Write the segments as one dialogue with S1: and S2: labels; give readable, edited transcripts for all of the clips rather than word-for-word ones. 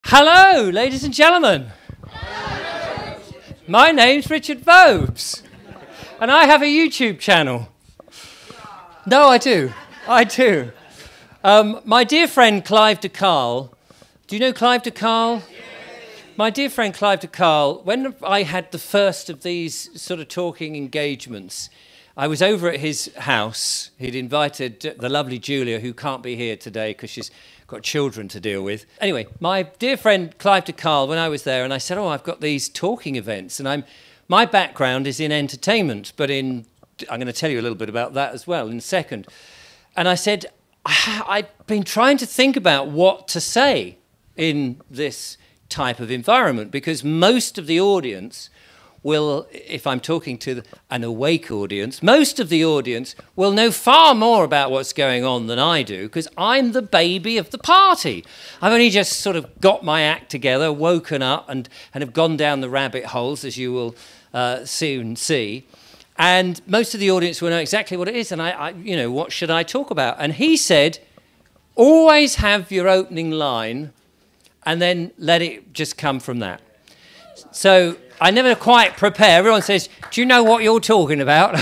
S1: Hello, ladies and gentlemen. Hello. My name's Richard Vobes, and I have a YouTube channel. No, I do. My dear friend Clive de Carl, do you know Clive de Carl? My dear friend Clive de Carl, when I had the first of these sort of talking engagements, I was over at his house. He'd invited the lovely Julia, who can't be here today because she's got children to deal with. Anyway, my dear friend Clive de Carl, when I was there, and I said, I've got these talking events, and my background is in entertainment, but I'm going to tell you a little bit about that as well in a second. And I said, I've been trying to think about what to say in this type of environment, because most of the audience will, if I'm talking to an awake audience, most of the audience will know far more about what's going on than I do, because I'm the baby of the party. I've only just sort of got my act together, woken up, and have gone down the rabbit holes, as you will soon see. And most of the audience will know exactly what it is, and what should I talk about? And he said, always have your opening line, and then let it just come from that. So I never quite prepare. Everyone says, do you know what you're talking about?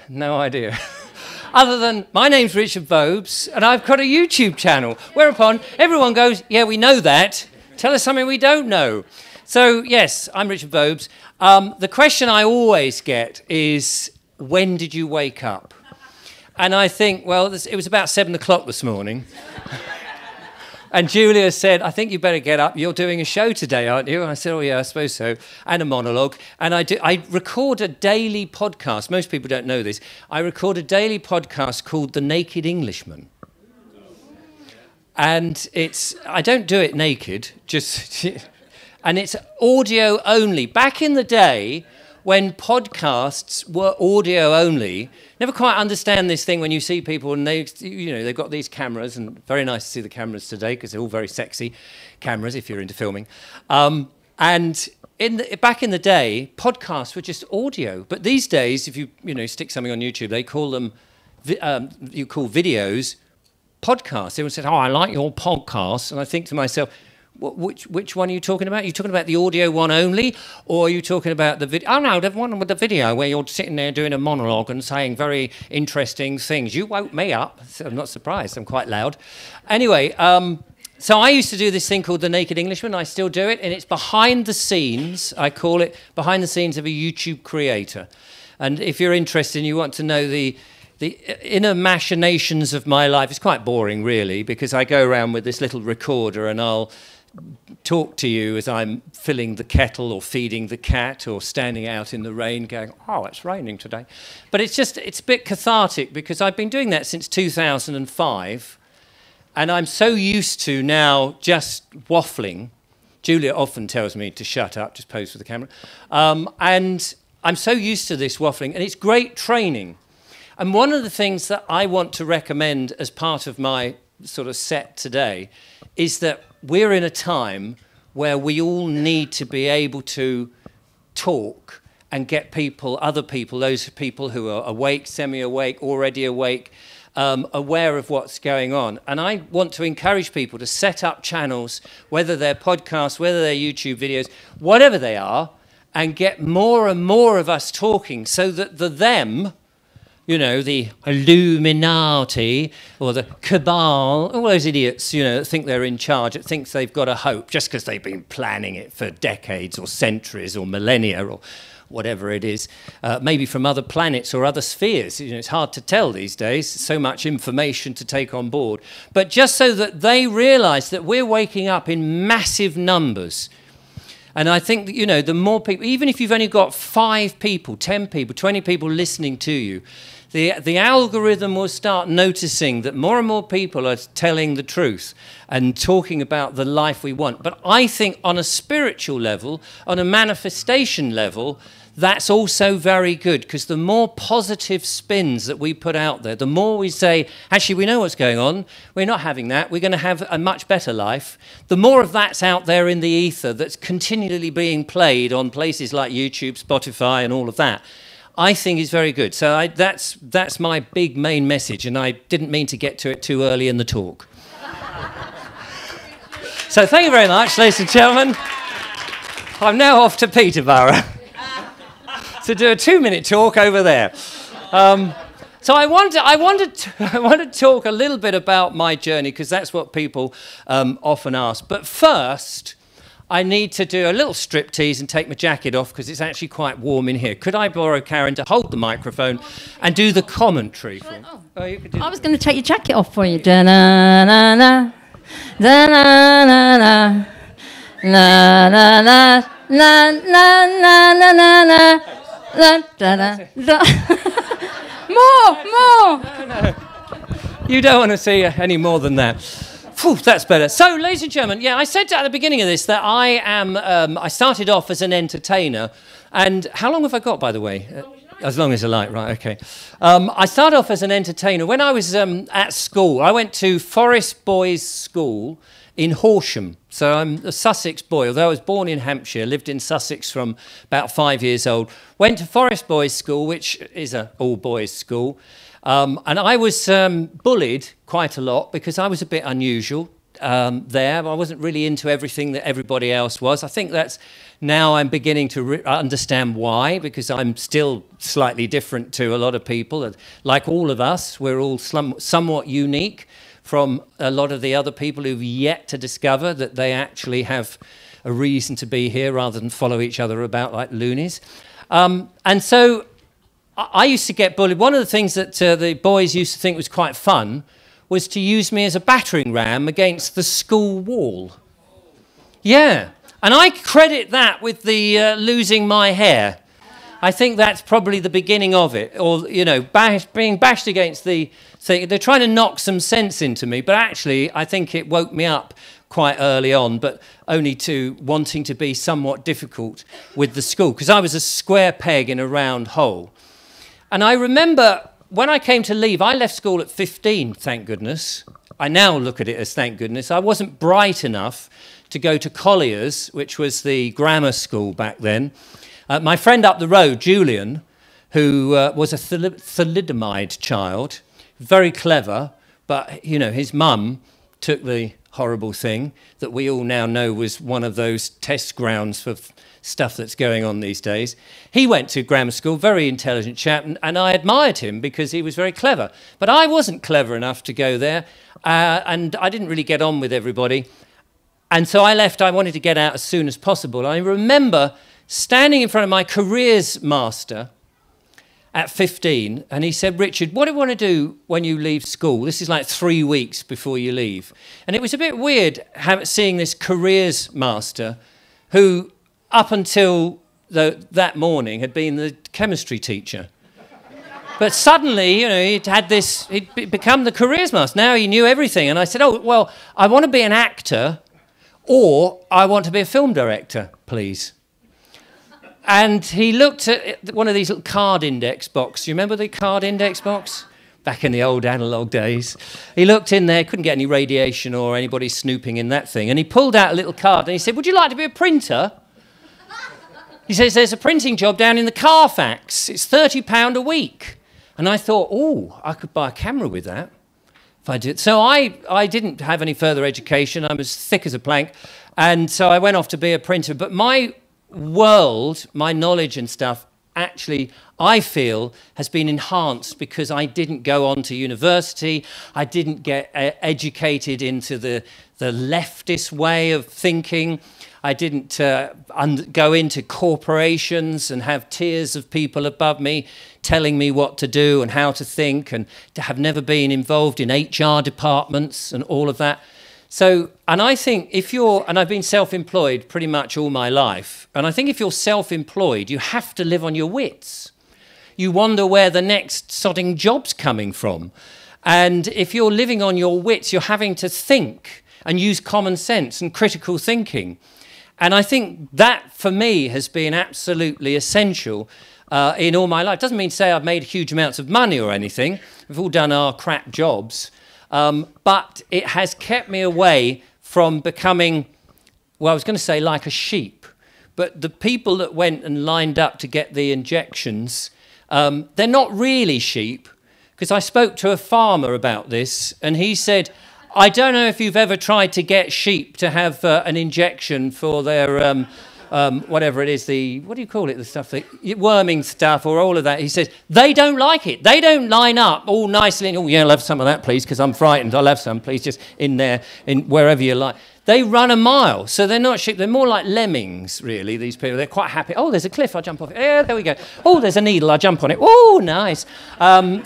S1: No idea. Other than, my name's Richard Vobes, and I've got a YouTube channel. Whereupon everyone goes, yeah, we know that. Tell us something we don't know. So, yes, I'm Richard Vobes. The question I always get is, when did you wake up? And I think, well, it was about 7 o'clock this morning. And Julia said, I think you better get up. You're doing a show today, aren't you? And I said, oh, yeah, I suppose so. And a monologue. And I record a daily podcast. Most people don't know this. I record a daily podcast called The Naked Englishman. And I don't do it naked, and it's audio only. Back in the day, when podcasts were audio only, never quite understand this thing when you see people and they've got these cameras, and very nice to see the cameras today because they're all very sexy cameras if you're into filming. And back in the day, podcasts were just audio. But these days, if you stick something on YouTube, they call them you call videos podcasts. Everyone said, I like your podcast, and I think to myself, which one are you talking about? Are you talking about the audio one only? Or are you talking about the video? Oh, no, the one with the video where you're sitting there doing a monologue and saying very interesting things. You woke me up. So I'm not surprised. I'm quite loud. Anyway, so I used to do this thing called The Naked Englishman. I still do it. And it's behind the scenes. I call it behind the scenes of a YouTube creator. And if you're interested and you want to know the inner machinations of my life, it's quite boring, really, because I go around with this little recorder and I'll talk to you as I'm filling the kettle or feeding the cat or standing out in the rain going, oh, it's raining today. But it's a bit cathartic because I've been doing that since 2005, and I'm so used to now just waffling. Julia often tells me to shut up, just pose for the camera. And I'm so used to this waffling, and it's great training. And one of the things that I want to recommend as part of my sort of set today is that we're in a time where we all need to be able to talk and get other people, those people who are awake, semi-awake, already awake, aware of what's going on. And I want to encourage people to set up channels, whether they're podcasts, whether they're YouTube videos, whatever they are, and get more and more of us talking so that the the Illuminati or the cabal, all those idiots, that think they're in charge, that thinks they've got a hope just because they've been planning it for decades or centuries or millennia or whatever it is, maybe from other planets or other spheres. It's hard to tell these days, so much information to take on board. But just so that they realise that we're waking up in massive numbers. And I think that, the more people, even if you've only got 5 people, 10 people, 20 people listening to you, the algorithm will start noticing that more and more people are telling the truth and talking about the life we want. But I think on a spiritual level, on a manifestation level, that's also very good, because the more positive spins that we put out there, the more we say, actually, we know what's going on, we're not having that, we're going to have a much better life, the more of that's out there in the ether that's continually being played on places like YouTube, Spotify, and all of that, I think is very good. So that's my big main message, and I didn't mean to get to it too early in the talk. So thank you very much, ladies and gentlemen. I'm now off to Peterborough to do a 2-minute talk over there. So I wanted to talk a little bit about my journey, because that's what people often ask. But first, I need to do a little striptease and take my jacket off, because it's actually quite warm in here. Could I borrow Karen to hold the microphone and do the commentary? You could do I
S2: was going to take your jacket off for you. Da-na-na-na, da-na-na-na, na-na-na, na-na-na-na-na-na, da-da-da. More!
S1: No. You don't want to see any more than that. Phew, that's better. So, ladies and gentlemen, I said at the beginning of this that I started off as an entertainer. And how long have I got, by the way? As long as I like, right, okay. I started off as an entertainer. When I was at school, I went to Forest Boys School in Horsham. So I'm a Sussex boy, although I was born in Hampshire, lived in Sussex from about 5 years old. Went to Forest Boys School, which is an all-boys school. And I was bullied quite a lot because I was a bit unusual there. I wasn't really into everything that everybody else was. I think that's now I'm beginning to understand why, because I'm still slightly different to a lot of people. Like all of us, we're all somewhat unique from a lot of the other people who've yet to discover that they actually have a reason to be here rather than follow each other about like loonies. And so I used to get bullied. One of the things that the boys used to think was quite fun was to use me as a battering ram against the school wall. Yeah. And I credit that with the losing my hair. I think that's probably the beginning of it. Or, you know, being bashed against the thing. They're trying to knock some sense into me, but actually I think it woke me up quite early on, but only to wanting to be somewhat difficult with the school, because I was a square peg in a round hole. And I remember when I came to leave, I left school at 15, thank goodness. I now look at it as thank goodness. I wasn't bright enough to go to Collier's, which was the grammar school back then. My friend up the road, Julian, who was a thalidomide child, very clever, but, you know, his mum took the horrible thing that we all now know was one of those test grounds for stuff that's going on these days. He went to grammar school, very intelligent chap, and I admired him because he was very clever. But I wasn't clever enough to go there, and I didn't really get on with everybody. And so I left. I wanted to get out as soon as possible. I remember standing in front of my careers master at 15, and he said, "Richard, what do you want to do when you leave school? This is like 3 weeks before you leave." And it was a bit weird seeing this careers master who, up until that morning, had been the chemistry teacher. But suddenly, you know, he'd become the careers master. Now he knew everything. And I said, "Oh, well, I want to be an actor, or I want to be a film director, please." And he looked at one of these little card index boxes. You remember the card index box? Back in the old analogue days. He looked in there, couldn't get any radiation or anybody snooping in that thing. And he pulled out a little card and he said, "Would you like to be a printer?" He says, "There's a printing job down in the Carfax. It's £30 a week." And I thought, oh, I could buy a camera with that if I did. So I didn't have any further education. I was thick as a plank. And so I went off to be a printer. But my world, my knowledge and stuff, actually, I feel, has been enhanced because I didn't go on to university. I didn't get educated into the leftist way of thinking. I didn't go into corporations and have tiers of people above me telling me what to do and how to think, and to have never been involved in HR departments and all of that. So, and I think and I've been self-employed pretty much all my life, and I think if you're self-employed, you have to live on your wits. You wonder where the next sodding job's coming from. And if you're living on your wits, you're having to think and use common sense and critical thinking. And I think that, for me, has been absolutely essential in all my life. Doesn't mean to say I've made huge amounts of money or anything. We've all done our crap jobs. But it has kept me away from becoming, well, I was going to say like a sheep. But the people that went and lined up to get the injections, they're not really sheep. Because I spoke to a farmer about this, and he said, I don't know if you've ever tried to get sheep to have an injection for their whatever it is, what do you call it, the stuff, the worming stuff or all of that. He says, they don't like it. They don't line up all nicely. Oh, yeah, I'll have some of that, please, because I'm frightened. I'll have some, please, just in there, in wherever you like. They run a mile, so they're not sheep. They're more like lemmings, really, these people. They're quite happy. Oh, there's a cliff, I'll jump off it. Yeah, there we go. Oh, there's a needle, I'll jump on it. Oh, nice.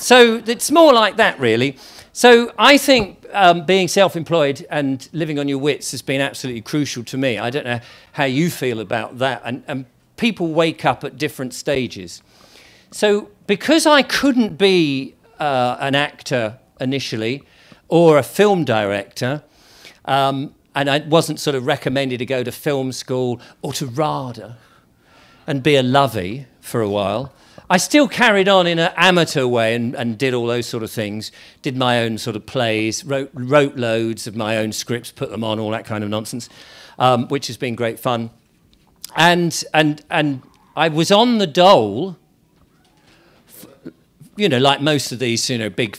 S1: So it's more like that, really. So I think being self-employed and living on your wits has been absolutely crucial to me. I don't know how you feel about that. And people wake up at different stages. So because I couldn't be an actor initially or a film director, and I wasn't sort of recommended to go to film school or to RADA and be a lovey for a while, I still carried on in an amateur way and did all those sort of things, did my own sort of plays, wrote loads of my own scripts, put them on, all that kind of nonsense, which has been great fun. And I was on the dole, you know, like most of these, you know, big,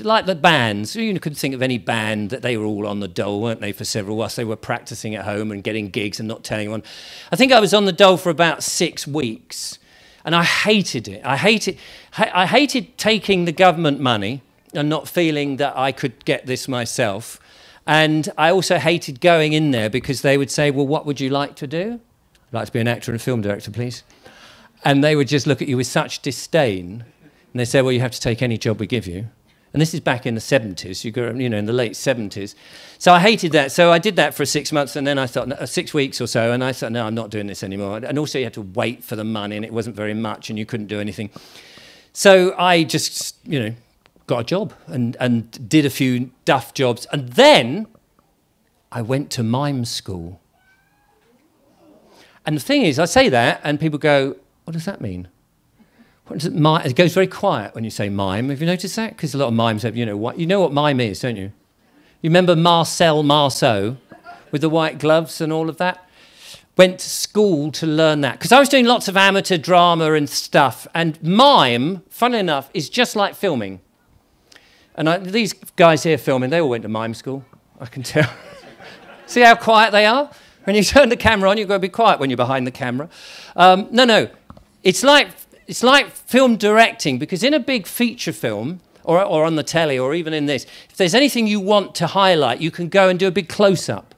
S1: like the bands. You couldn't think of any band that they were all on the dole, weren't they, for several whilst they were practising at home and getting gigs and not telling anyone. I think I was on the dole for about 6 weeks. And I hated it. I hated taking the government money and not feeling that I could get this myself. And I also hated going in there because they would say, well, what would you like to do? I'd like to be an actor and a film director, please. And they would just look at you with such disdain. And they say, well, you have to take any job we give you. And this is back in the 70s, in the late 70s. So I hated that. So I did that for 6 months, and then I thought, 6 weeks or so, and I thought, no, I'm not doing this anymore. And also you had to wait for the money, and it wasn't very much, and you couldn't do anything. So I just, got a job and did a few duff jobs. And then I went to mime school. And the thing is, I say that, and people go, what does that mean? It goes very quiet when you say mime. Have you noticed that? Because a lot of mimes have, you know what mime is, don't you? You remember Marcel Marceau with the white gloves and all of that? Went to school to learn that. Because I was doing lots of amateur drama and stuff. And mime, funnily enough, is just like filming. And these guys here filming, they all went to mime school. I can tell. See how quiet they are? When you turn the camera on, you've got to be quiet when you're behind the camera. No. It's like film directing, because in a big feature film, or on the telly, or even in this, if there's anything you want to highlight, you can go and do a big close-up.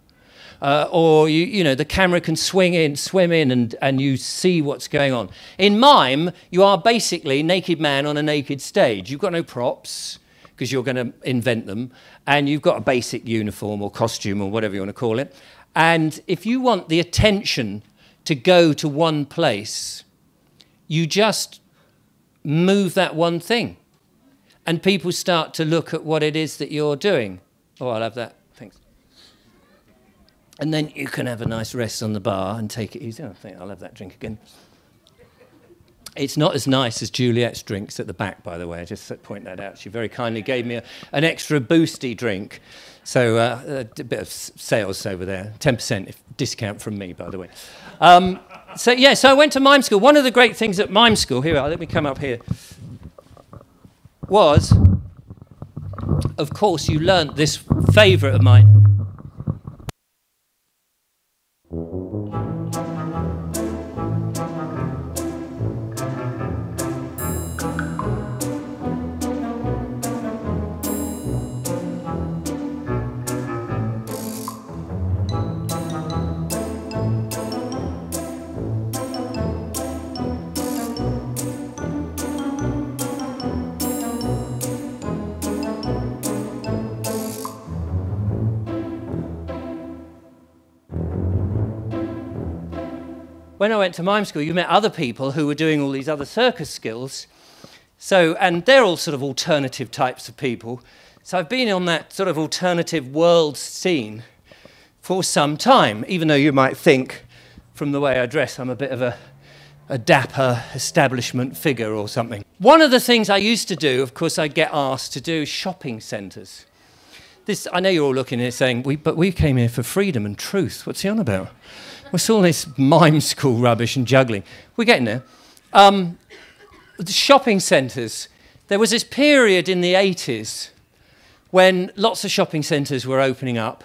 S1: Or, the camera can swim in, and you see what's going on. In mime, you are basically naked man on a naked stage. You've got no props, because you're going to invent them, and you've got a basic uniform or costume or whatever you want to call it. And if you want the attention to go to one place, you just move that one thing. And people start to look at what it is that you're doing. Oh, I'll have that. Thanks. And then you can have a nice rest on the bar and take it easy. I think I'll have that drink again. It's not as nice as Juliet's drinks at the back, by the way. I just point that out. She very kindly gave me an extra boosty drink. So a bit of sales over there. 10% discount from me, by the way. So I went to mime school. One of the great things at mime school, here, let me come up here, was, of course, you learnt this favourite of mine. When I went to mime school, you met other people who were doing all these other circus skills. And they're all sort of alternative types of people. So I've been on that sort of alternative world scene for some time, even though you might think, from the way I dress, I'm a bit of a dapper establishment figure or something. One of the things I used to do, of course, I get asked to do shopping centres. I know you're all looking here saying, but we came here for freedom and truth. What's he on about? What's all this mime school rubbish and juggling? We're getting there. The shopping centres. There was this period in the 80s when lots of shopping centres were opening up,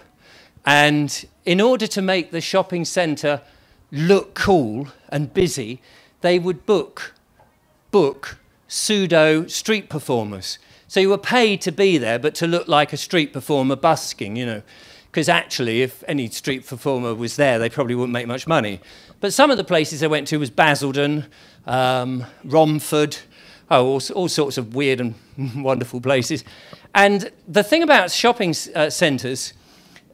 S1: and in order to make the shopping centre look cool and busy, they would book pseudo street performers. So you were paid to be there, but to look like a street performer busking, you know. Because actually, if any street performer was there, they probably wouldn't make much money. But some of the places I went to was Basildon, Romford, all sorts of weird and wonderful places. And the thing about shopping centres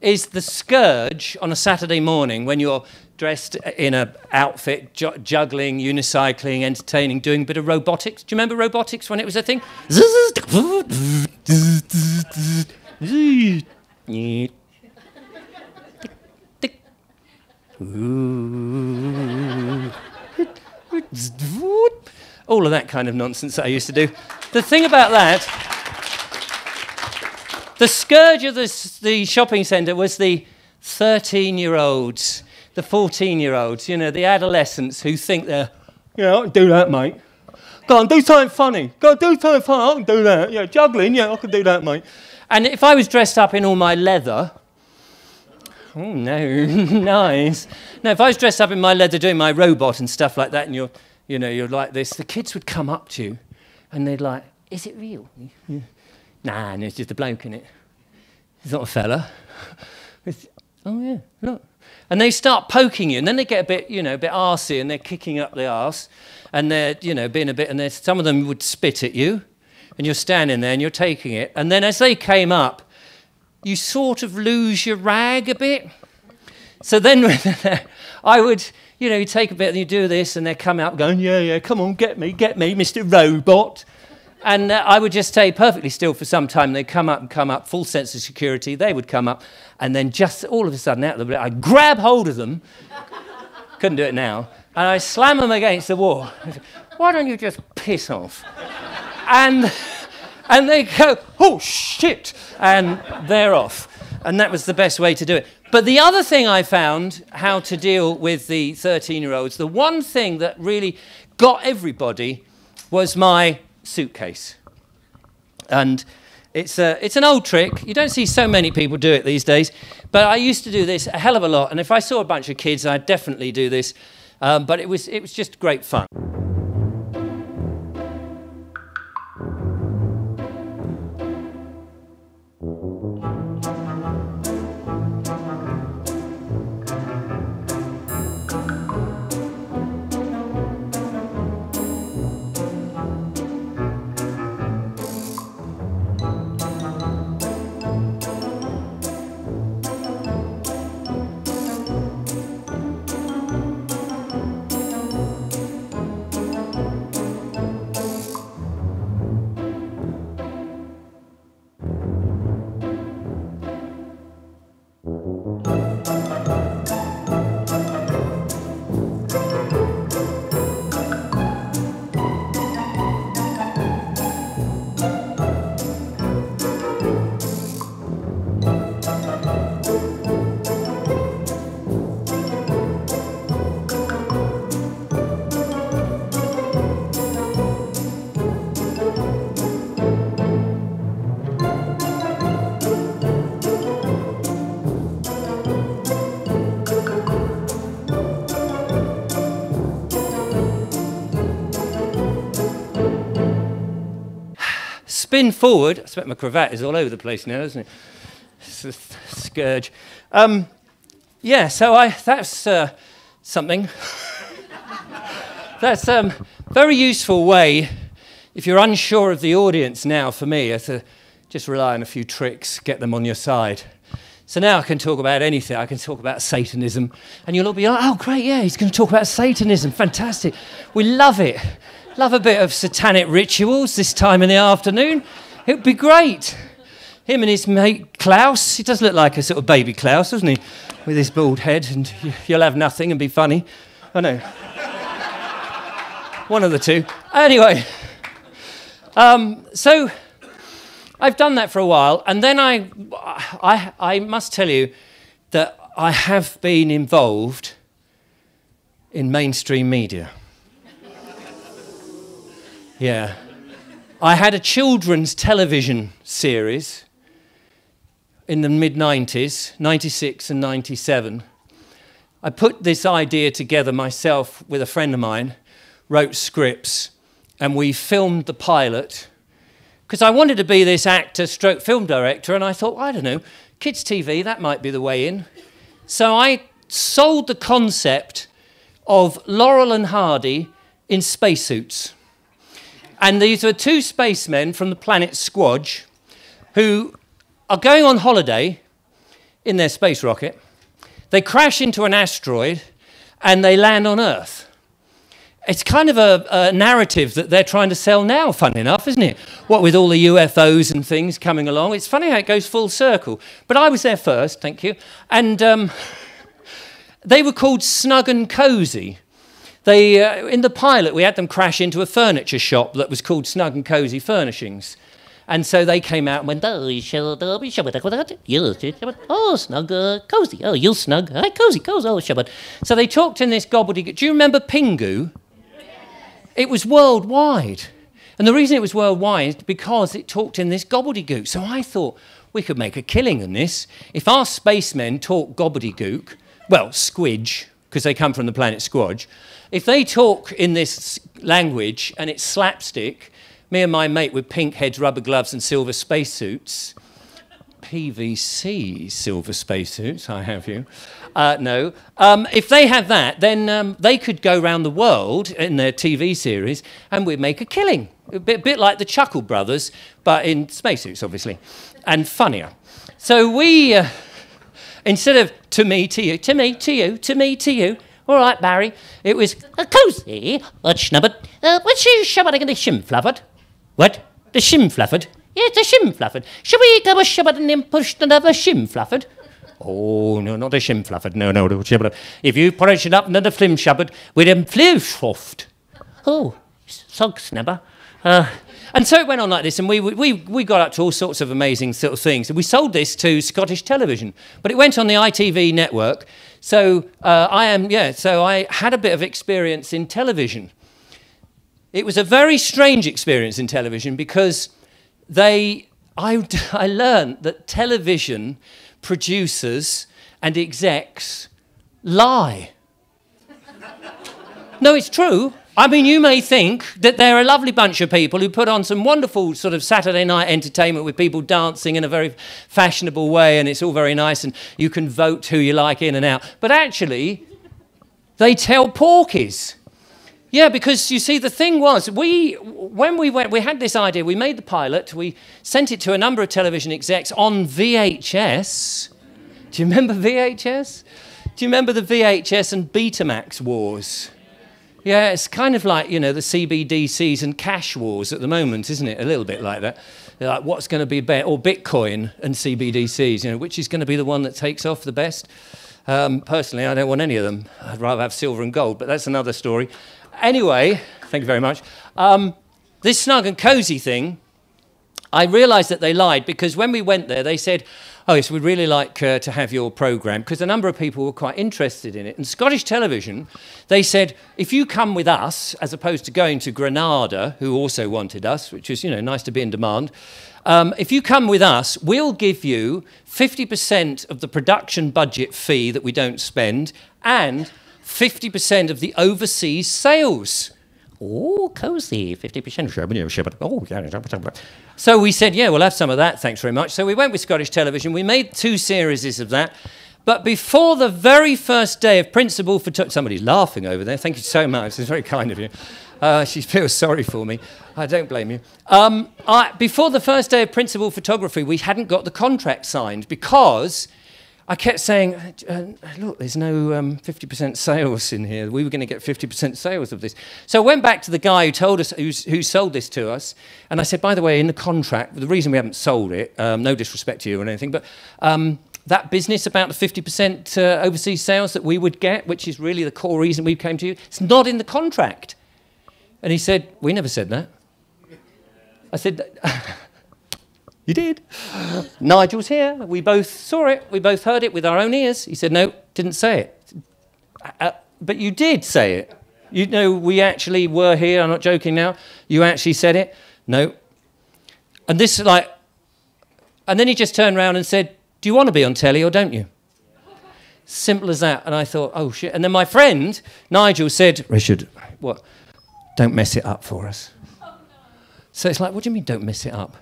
S1: is the scourge on a Saturday morning when you're dressed in an outfit, juggling, unicycling, entertaining, doing a bit of robotics. Do you remember robotics when it was a thing? All of that kind of nonsense that I used to do. The thing about that, the scourge of the shopping centre was the 13-year-olds, the 14-year-olds, you know, the adolescents who think they're, yeah, I can do that, mate. Go on, do something funny. Go on, do something funny. I can do that. Yeah, juggling, yeah, I can do that, mate. And if I was dressed up in all my leather, oh, no, nice. No, if I was dressed up in my leather doing my robot and stuff like that, and you're like this, the kids would come up to you and they'd like, is it real? Yeah. Nah, no, it's just a bloke in it. It's not a fella. Oh, yeah, look. And they start poking you, and then they get a bit arsey, and they're kicking up the arse, and they're, being a bit, and some of them would spit at you, and you're standing there and you're taking it. And then as they came up, you sort of lose your rag a bit. So then I would, you take a bit and you do this, and they come out going, yeah, come on, get me, Mr. Robot. And I would just stay perfectly still for some time. They'd come up, full sense of security. They would come up, and then just all of a sudden, out of the blue, I'd grab hold of them. Couldn't do it now. And I slam them against the wall. Why don't you just piss off? And they go, oh, shit, and they're off. And that was the best way to do it. But the other thing I found, how to deal with the 13-year-olds, the one thing that really got everybody was my suitcase. And it's an old trick. You don't see so many people do it these days, but I used to do this a hell of a lot. And if I saw a bunch of kids, I'd definitely do this. But it was just great fun. Spin forward. I expect my cravat is all over the place now, isn't it? It's a scourge. Yeah, so that's something. That's a very useful way, if you're unsure of the audience now, for me, to just rely on a few tricks, get them on your side. So now I can talk about anything. I can talk about Satanism, and you'll all be like, oh, great, yeah, he's going to talk about Satanism. Fantastic. We love it. Love a bit of satanic rituals this time in the afternoon. It would be great. Him and his mate Klaus. He does look like a sort of baby Klaus, doesn't he? With his bald head, and you'll have nothing and be funny. I know. One of the two. Anyway. So I've done that for a while, and then I must tell you that I have been involved in mainstream media. Yeah. I had a children's television series in the mid-90s, 96 and 97. I put this idea together myself with a friend of mine, wrote scripts, and we filmed the pilot, because I wanted to be this actor stroke film director, and I thought, I don't know, kids' TV, that might be the way in. So I sold the concept of Laurel and Hardy in spacesuits. And these were two spacemen from the planet Squadge who are going on holiday in their space rocket. They crash into an asteroid and they land on Earth. It's kind of a narrative that they're trying to sell now, funny enough, isn't it? What with all the UFOs and things coming along. It's funny how it goes full circle. But I was there first, thank you. And they were called Snug and Cozi. They, in the pilot, we had them crash into a furniture shop that was called Snug and Cozi Furnishings. And so they came out and went, oh, snug, cozy, oh, you'll snug, hi, cozy, oh, shabbat. So they talked in this gobbledygook. Do you remember Pingu? It was worldwide. And the reason it was worldwide is because it talked in this gobbledygook. So I thought we could make a killing on this. If our spacemen talk gobbledygook, well, squidge, because they come from the planet Squadge, if they talk in this language and it's slapstick, me and my mate with pink heads, rubber gloves and silver spacesuits, PVC silver spacesuits, I have you. No. If they had that, then they could go around the world in their TV series and we'd make a killing. A bit like the Chuckle Brothers, but in spacesuits, obviously, and funnier. So we, instead of to me, to you, to me, to you, to me, to you, all right, Barry, it was a cozy, what schnubbert, what's your shabbat again, the shim-flufford? What? The shim-flufford? Yeah, the shim-flufford. Shall we go a shabbat and then push another shim-flufford? Oh, no, not a shim-flufford. No, no, no. If you polish it up another flim-shabbat with a flim-soft. Oh, sog snubber. And so it went on like this, and we got up to all sorts of amazing sort of things. And we sold this to Scottish television, but it went on the ITV network. So I had a bit of experience in television. It was a very strange experience in television because I learned that television producers and execs lie. No, it's true. I mean, you may think that they're a lovely bunch of people who put on some wonderful sort of Saturday night entertainment with people dancing in a very fashionable way and it's all very nice and you can vote who you like in and out. But actually, they tell porkies. Yeah, because you see, the thing was, when we went, we had this idea, we made the pilot, we sent it to a number of television execs on VHS. Do you remember VHS? Do you remember the VHS and Betamax wars? Yeah, it's kind of like, you know, the CBDCs and cash wars at the moment, isn't it? A little bit like that. They're like, what's going to be better? Or Bitcoin and CBDCs, you know, which is going to be the one that takes off the best? Personally, I don't want any of them. I'd rather have silver and gold, but that's another story. Anyway, thank you very much. This Snug and Cozi thing, I realised that they lied because when we went there, they said, oh, yes, we'd really like to have your programme, because a number of people were quite interested in it. And Scottish television, they said, if you come with us, as opposed to going to Granada, who also wanted us, which is, you know, nice to be in demand, if you come with us, we'll give you 50% of the production budget fee that we don't spend and 50% of the overseas sales. Oh, cozy, 50%. Oh, yeah. So we said, yeah, we'll have some of that, thanks very much. So we went with Scottish television. We made 2 series of that. But before the very first day of principal photography, somebody's laughing over there. Thank you so much. It's very kind of you. She feels sorry for me. I don't blame you. Before the first day of principal photography, we hadn't got the contract signed because I kept saying, look, there's no 50% sales in here. We were going to get 50% sales of this. So I went back to the guy who told us, who sold this to us, and I said, by the way, in the contract, the reason we haven't sold it, no disrespect to you or anything, but that business about the 50% overseas sales that we would get, which is really the core reason we came to you, it's not in the contract. And he said, we never said that. I said, you did. Nigel's here. We both saw it. We both heard it with our own ears. He said, no, didn't say it. But you did say it. You know, we actually were here. I'm not joking now. You actually said it. No. And this is like, and then he just turned around and said, Do you want to be on telly or don't you? Simple as that. And I thought, oh, shit. And then my friend, Nigel, said, Richard, what? Don't mess it up for us. So it's like, what do you mean don't mess it up?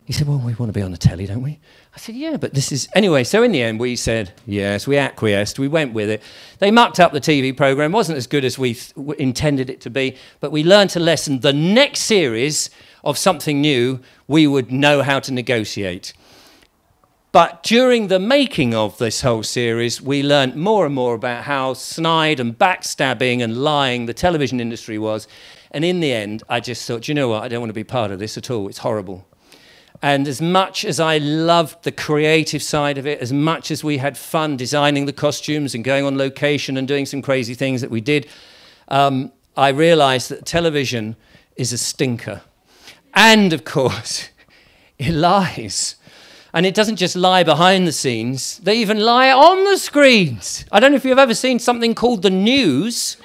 S1: He said, well, we want to be on the telly, don't we? I said, yeah, but this is... Anyway, so in the end, we said, yes, we acquiesced, we went with it. They mucked up the TV programme, wasn't as good as we intended it to be, but we learned a lesson. The next series of something new, we would know how to negotiate. But during the making of this whole series, we learnt more and more about how snide and backstabbing and lying the television industry was. And in the end, I just thought, you know what, I don't want to be part of this at all. It's horrible. And as much as I loved the creative side of it, as much as we had fun designing the costumes and going on location and doing some crazy things that we did, I realised that television is a stinker. And, of course, it lies. And it doesn't just lie behind the scenes, they even lie on the screens. I don't know if you've ever seen something called the news.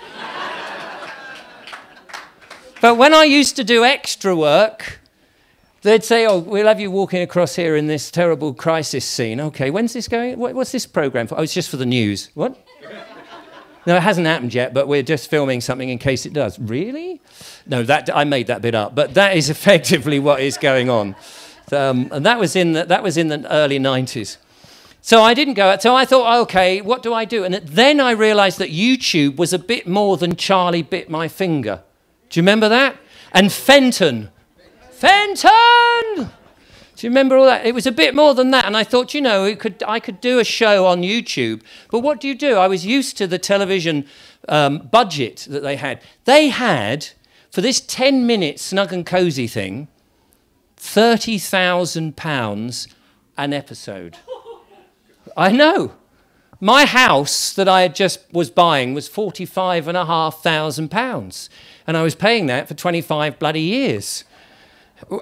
S1: But when I used to do extra work, they'd say, oh, we'll have you walking across here in this terrible crisis scene. OK, when's this going? What's this programme for? Oh, it's just for the news. What? No, it hasn't happened yet, but we're just filming something in case it does. Really? No, I made that bit up. But that is effectively what is going on. And that was in the early 90s. So I didn't go out. So I thought, OK, what do I do? And then I realised that YouTube was a bit more than Charlie Bit My Finger. Do you remember that? And Fenton. Fenton! Do you remember all that? It was a bit more than that. And I thought, you know, I could do a show on YouTube. But what do you do? I was used to the television budget that they had. They had, for this 10-minute Snug and Cozi thing, £30,000 an episode. I know. My house that I had just was buying was £45,500. And I was paying that for 25 bloody years.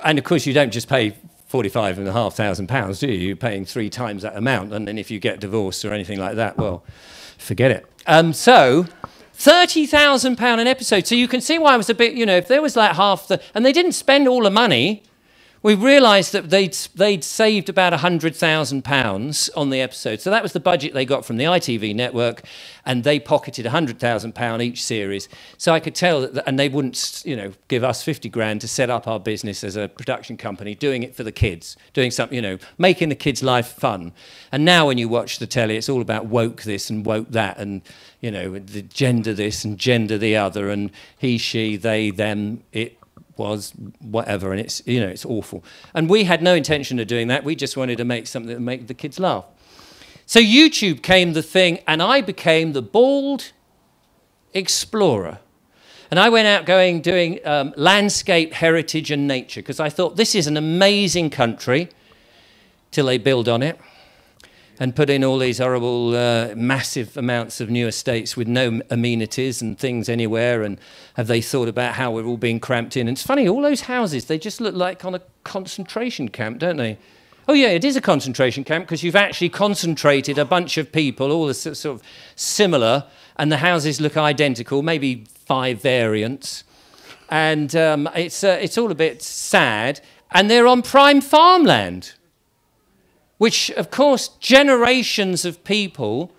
S1: And of course, you don't just pay £45,500, do you? You're paying 3 times that amount. And then if you get divorced or anything like that, well, forget it. So £30,000 an episode. So you can see why I was a bit, you know, if there was like half the... And they didn't spend all the money. We realised that they'd saved about £100,000 on the episode. So that was the budget they got from the ITV network, and they pocketed £100,000 each series. So I could tell that, and they wouldn't, you know, give us 50 grand to set up our business as a production company, doing it for the kids, doing something, you know, making the kids' life fun. And now when you watch the telly, it's all about woke this and woke that, and, you know, the gender this and gender the other, and he, she, they, them, it was whatever, and it's, you know, it's awful. And we had no intention of doing that. We just wanted to make something that would make the kids laugh. So YouTube came the thing, and I became the bald explorer. And I went out doing landscape, heritage and nature, because I thought this is an amazing country till they build on it and put in all these horrible, massive amounts of new estates with no amenities and things anywhere. And have they thought about how we're all being cramped in? And it's funny, all those houses, they just look like on a concentration camp, don't they? Oh, yeah, it is a concentration camp because you've actually concentrated a bunch of people, all the sort of similar, and the houses look identical, maybe 5 variants. And it's all a bit sad. And they're on prime farmland, which, of course, generations of people,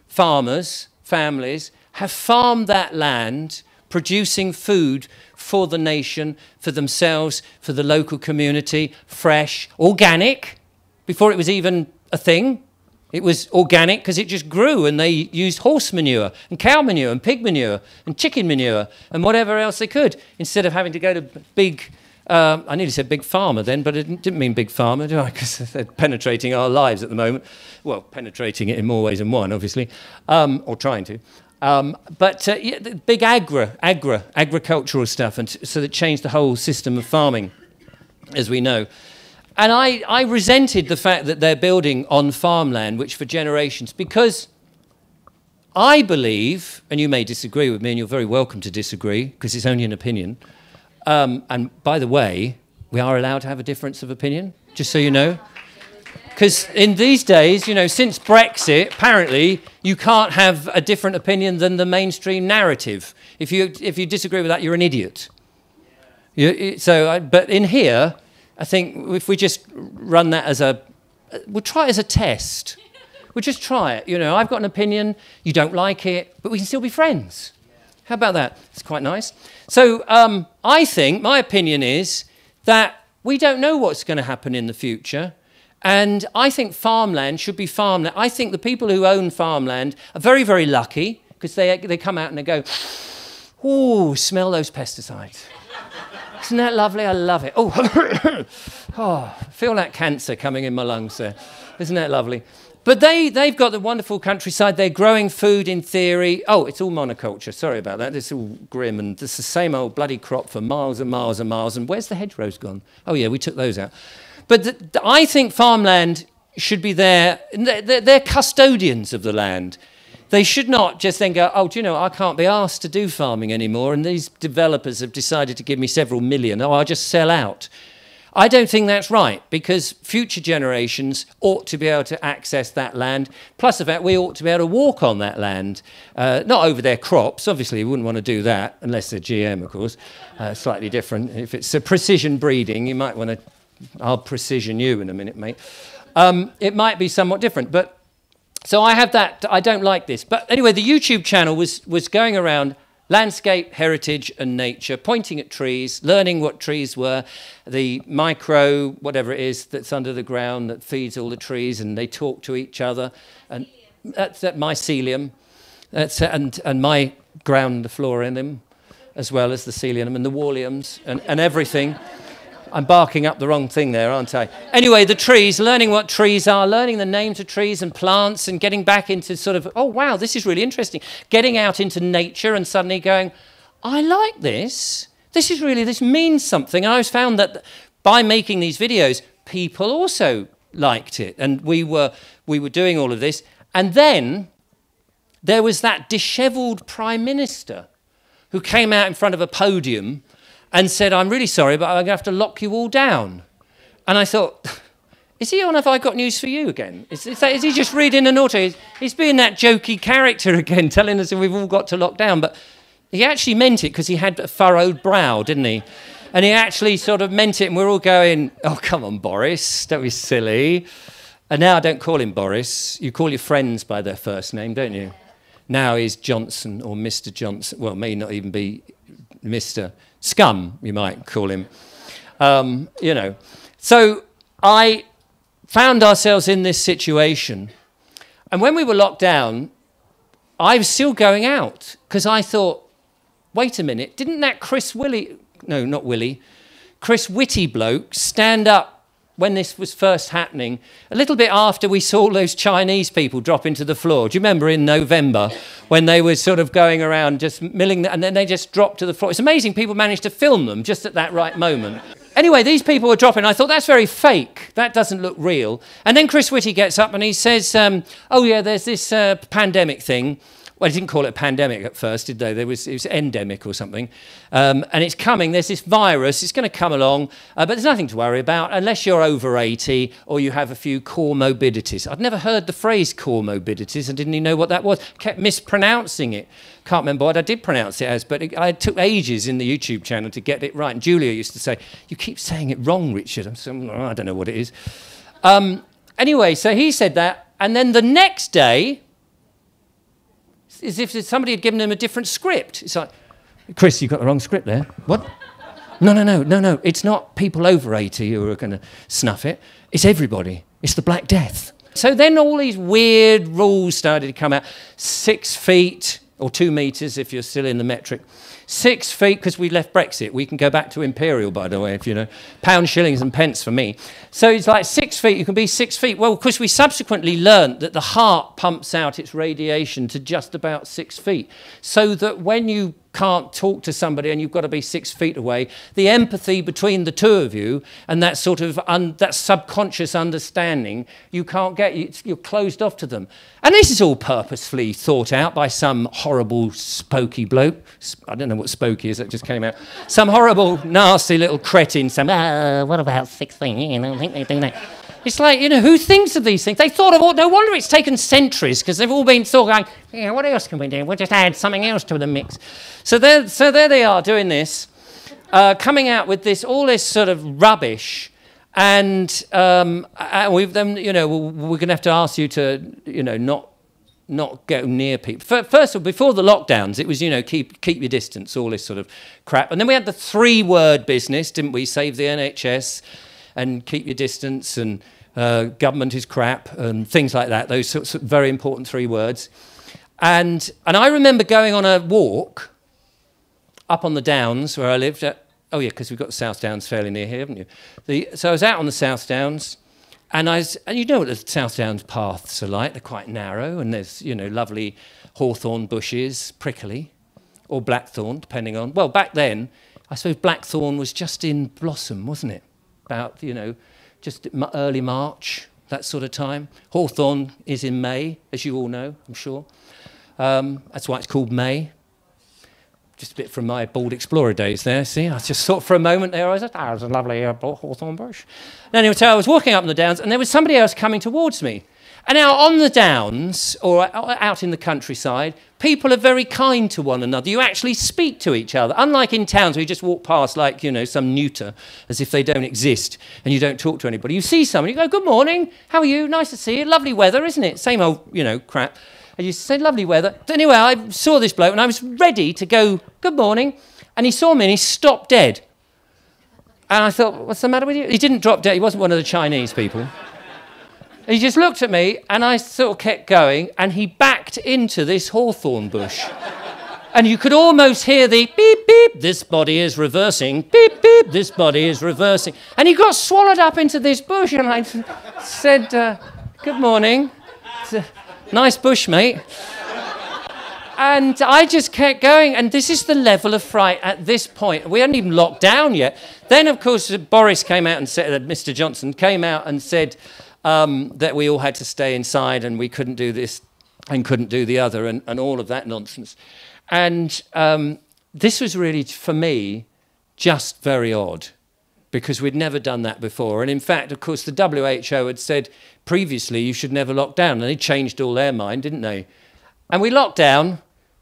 S1: farmers, families, have farmed that land, producing food for the nation, for themselves, for the local community, fresh, organic. Before it was even a thing, it was organic because it just grew, and they used horse manure and cow manure and pig manure and chicken manure and whatever else they could, instead of having to go to big... I nearly said big pharma then, but it didn't mean big pharma, do I? Because they're penetrating our lives at the moment. Well, penetrating it in more ways than one, obviously, or trying to. Yeah, the big agricultural stuff, and so that changed the whole system of farming, as we know. And I resented the fact that they're building on farmland, which for generations, because I believe, and you may disagree with me, and you're very welcome to disagree, because it's only an opinion. And by the way, we are allowed to have a difference of opinion, just so you know. Because in these days, you know, since Brexit, apparently you can't have a different opinion than the mainstream narrative. If you disagree with that, you're an idiot. But in here, I think if we just run that as we'll try it as a test. We'll just try it. You know, I've got an opinion, you don't like it, but we can still be friends. How about that? It's quite nice. So I think, my opinion is that we don't know what's going to happen in the future. And I think farmland should be farmland. I think the people who own farmland are very, very lucky because they come out and they go, ooh, smell those pesticides. Isn't that lovely? I love it. Oh, oh, feel that cancer coming in my lungs there. Isn't that lovely? But they've got the wonderful countryside. They're growing food in theory. Oh, it's all monoculture. Sorry about that. It's all grim. And it's the same old bloody crop for miles and miles and miles. And where's the hedgerows gone? Oh, yeah, we took those out. But I think farmland should be there. They're custodians of the land. They should not just then go, oh, do you know, I can't be asked to do farming anymore. And these developers have decided to give me several million. Oh, I'll just sell out. I don't think that's right, because future generations ought to be able to access that land. Plus the fact we ought to be able to walk on that land, not over their crops. Obviously, we wouldn't want to do that, unless they're GM, of course. Slightly different. If it's a precision breeding, you might want to... I'll precision you in a minute, mate. It might be somewhat different. But so I have that. I don't like this. But anyway, the YouTube channel was going around landscape, heritage and nature, pointing at trees, learning what trees were, the micro, whatever it is that's under the ground that feeds all the trees, and they talk to each other. And that's that mycelium, and my ground, the flora in them, as well as the celium and the walliums and everything. I'm barking up the wrong thing there, aren't I? Anyway, the trees, learning what trees are, learning the names of trees and plants, and getting back into sort of, oh, wow, this is really interesting. Getting out into nature and suddenly going, I like this. This means something. And I found that by making these videos, people also liked it. And we were doing all of this. And then there was that dishevelled Prime Minister who came out in front of a podium and said, I'm really sorry, but I'm going to have to lock you all down. And I thought, is he on Have I Got News for You again? Is he just reading an auto? He's being that jokey character again, telling us that we've all got to lock down. But he actually meant it because he had a furrowed brow, didn't he? And he actually sort of meant it, and we're all going, oh, come on, Boris, don't be silly. And now I don't call him Boris. You call your friends by their first name, don't you? Now he's Johnson or Mr. Johnson. Well, may not even be Mr. Scum, you might call him. You know. So I found ourselves in this situation. And when we were locked down, I was still going out because I thought, wait a minute, didn't that Chris Whitty bloke stand up when this was first happening, a little bit after we saw those Chinese people drop into the floor? Do you remember in November when they were sort of going around just milling, and then they just dropped to the floor? It's amazing people managed to film them just at that right moment. Anyway, these people were dropping. I thought, that's very fake. That doesn't look real. And then Chris Whitty gets up and he says, oh, yeah, there's this pandemic thing. Well, they didn't call it a pandemic at first, did they? It was endemic or something. And it's coming. There's this virus. It's going to come along. But there's nothing to worry about unless you're over 80 or you have a few comorbidities. I'd never heard the phrase comorbidities and didn't even know what that was. Kept mispronouncing it. Can't remember what I did pronounce it as, but it took ages in the YouTube channel to get it right. And Julia used to say, you keep saying it wrong, Richard. I'm saying, oh, I don't know what it is. Anyway, so he said that. And then the next day, as if somebody had given him a different script. It's like, Chris, you got the wrong script there. What? No. It's not people over 80 who are going to snuff it. It's everybody. It's the Black Death. So then all these weird rules started to come out. 6 feet, or 2 metres if you're still in the metric. 6 feet, because we left Brexit. We can go back to imperial, by the way, if you know. Pounds, shillings and pence for me. So it's like 6 feet. You can be 6 feet. Well, of course, we subsequently learnt that the heart pumps out its radiation to just about 6 feet. So that when you can't talk to somebody and you've got to be 6 feet away, the empathy between the two of you and that sort of that subconscious understanding, you can't get, you're closed off to them. And this is all purposefully thought out by some horrible spokey bloke. I don't know what spokey is, that just came out. Some horrible, nasty little cretin, what about 6 feet? You know, I think they do that. It's like, you know, who thinks of these things? They thought of all, no wonder it's taken centuries, because they've all been sort of going, yeah, what else can we do? We'll just add something else to the mix. So there they are doing this, coming out with this, all this sort of rubbish, we've then, you know, we're going to have to ask you to, you know, not go near people. First of all, before the lockdowns, it was, you know, keep your distance, all this sort of crap. And then we had the 3-word business, didn't we? Save the NHS and keep your distance and government is crap and things like that. Those sorts of very important 3 words. And I remember going on a walk up on the Downs where I lived at. Oh, yeah, because we've got the South Downs fairly near here, haven't you? So I was out on the South Downs, and you know what the South Downs paths are like. They're quite narrow, and there's, you know, lovely hawthorn bushes, prickly, or blackthorn, depending on... Well, back then, I suppose blackthorn was just in blossom, wasn't it? About, you know, just early March, that sort of time. Hawthorn is in May, as you all know, I'm sure. That's why it's called May. Just a bit from my Bald Explorer days there, see? I just thought for a moment there, I was like, oh, it was a lovely hawthorn bush. And anyway, so I was walking up on the Downs, and there was somebody else coming towards me. And now on the Downs, or out in the countryside, people are very kind to one another. You actually speak to each other. Unlike in towns where you just walk past like, you know, some neuter, as if they don't exist, and you don't talk to anybody. You see someone, you go, good morning, how are you? Nice to see you. Lovely weather, isn't it? Same old, you know, crap. I used to say, lovely weather. Anyway, I saw this bloke, and I was ready to go, good morning. And he saw me, and he stopped dead. And I thought, what's the matter with you? He didn't drop dead. He wasn't one of the Chinese people. He just looked at me, and I sort of kept going, and he backed into this hawthorn bush. And you could almost hear the beep, beep, this body is reversing, beep, beep, this body is reversing. And he got swallowed up into this bush, and I said, good morning. Nice bush, mate. And I just kept going. And this is the level of fright at this point. We hadn't even locked down yet. Then, of course, Boris came out and said, Mr. Johnson came out and said that we all had to stay inside and we couldn't do this and couldn't do the other and all of that nonsense. And this was really, for me, just very odd, because we'd never done that before. And in fact, of course, the WHO had said previously you should never lock down, and they changed all their mind, didn't they? And we locked down,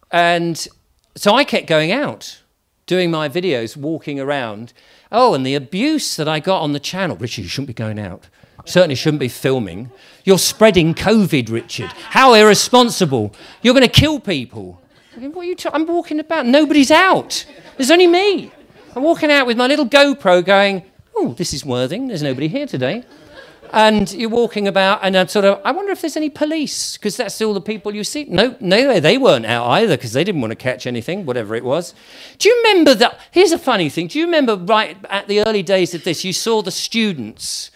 S1: and so I kept going out, doing my videos, walking around. Oh, and the abuse that I got on the channel. Richard, you shouldn't be going out. Certainly shouldn't be filming. You're spreading COVID, Richard. How irresponsible. You're going to kill people. What are you I'm walking about. Nobody's out. There's only me. I'm walking out with my little GoPro going, oh, this is Worthing. There's nobody here today. And you're walking about, and I'm sort of, I wonder if there's any police, because that's all the people you see. No, they weren't out either, because they didn't want to catch anything, whatever it was. Do you remember that? Here's a funny thing. Do you remember right at the early days of this, you saw the students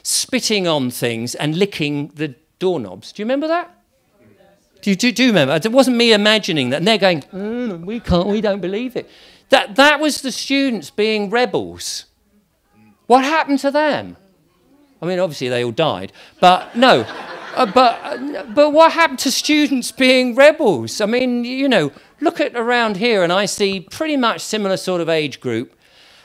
S1: spitting on things and licking the doorknobs? Do you remember that? Do you remember? It wasn't me imagining that. And they're going, we don't believe it. That was the students being rebels. What happened to them? I mean, obviously they all died, but no. But what happened to students being rebels? I mean, you know, look at around here, and I see pretty much similar sort of age group.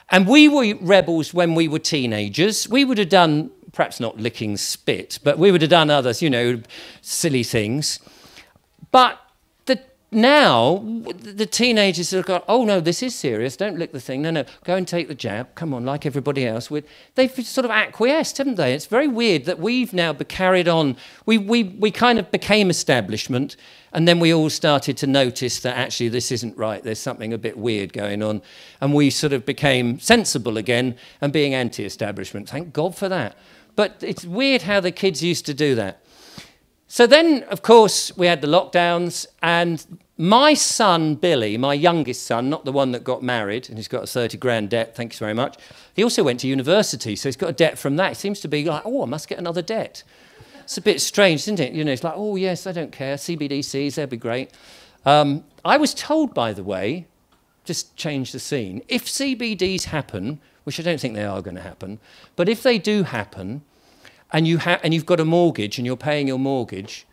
S1: And we were rebels when we were teenagers. We would have done, perhaps not licking spit, but we would have done others, you know, silly things. But now, the teenagers have got, oh, no, this is serious. Don't lick the thing. No, go and take the jab. Come on, like everybody else. They've sort of acquiesced, haven't they? It's very weird that we've now carried on. We kind of became establishment, and then we all started to notice that actually this isn't right. There's something a bit weird going on. And we sort of became sensible again and being anti-establishment. Thank God for that. But it's weird how the kids used to do that. So then, of course, we had the lockdowns, and my son, Billy, my youngest son, not the one that got married, and he's got a 30 grand debt, thanks very much. He also went to university, so he's got a debt from that. He seems to be like, oh, I must get another debt. It's a bit strange, isn't it? You know, it's like, oh, yes, I don't care. CBDCs, they'd be great. I was told, by the way, just change the scene, if CBDs happen, which I don't think they are going to happen, but if they do happen, and you've got a mortgage and you're paying your mortgage,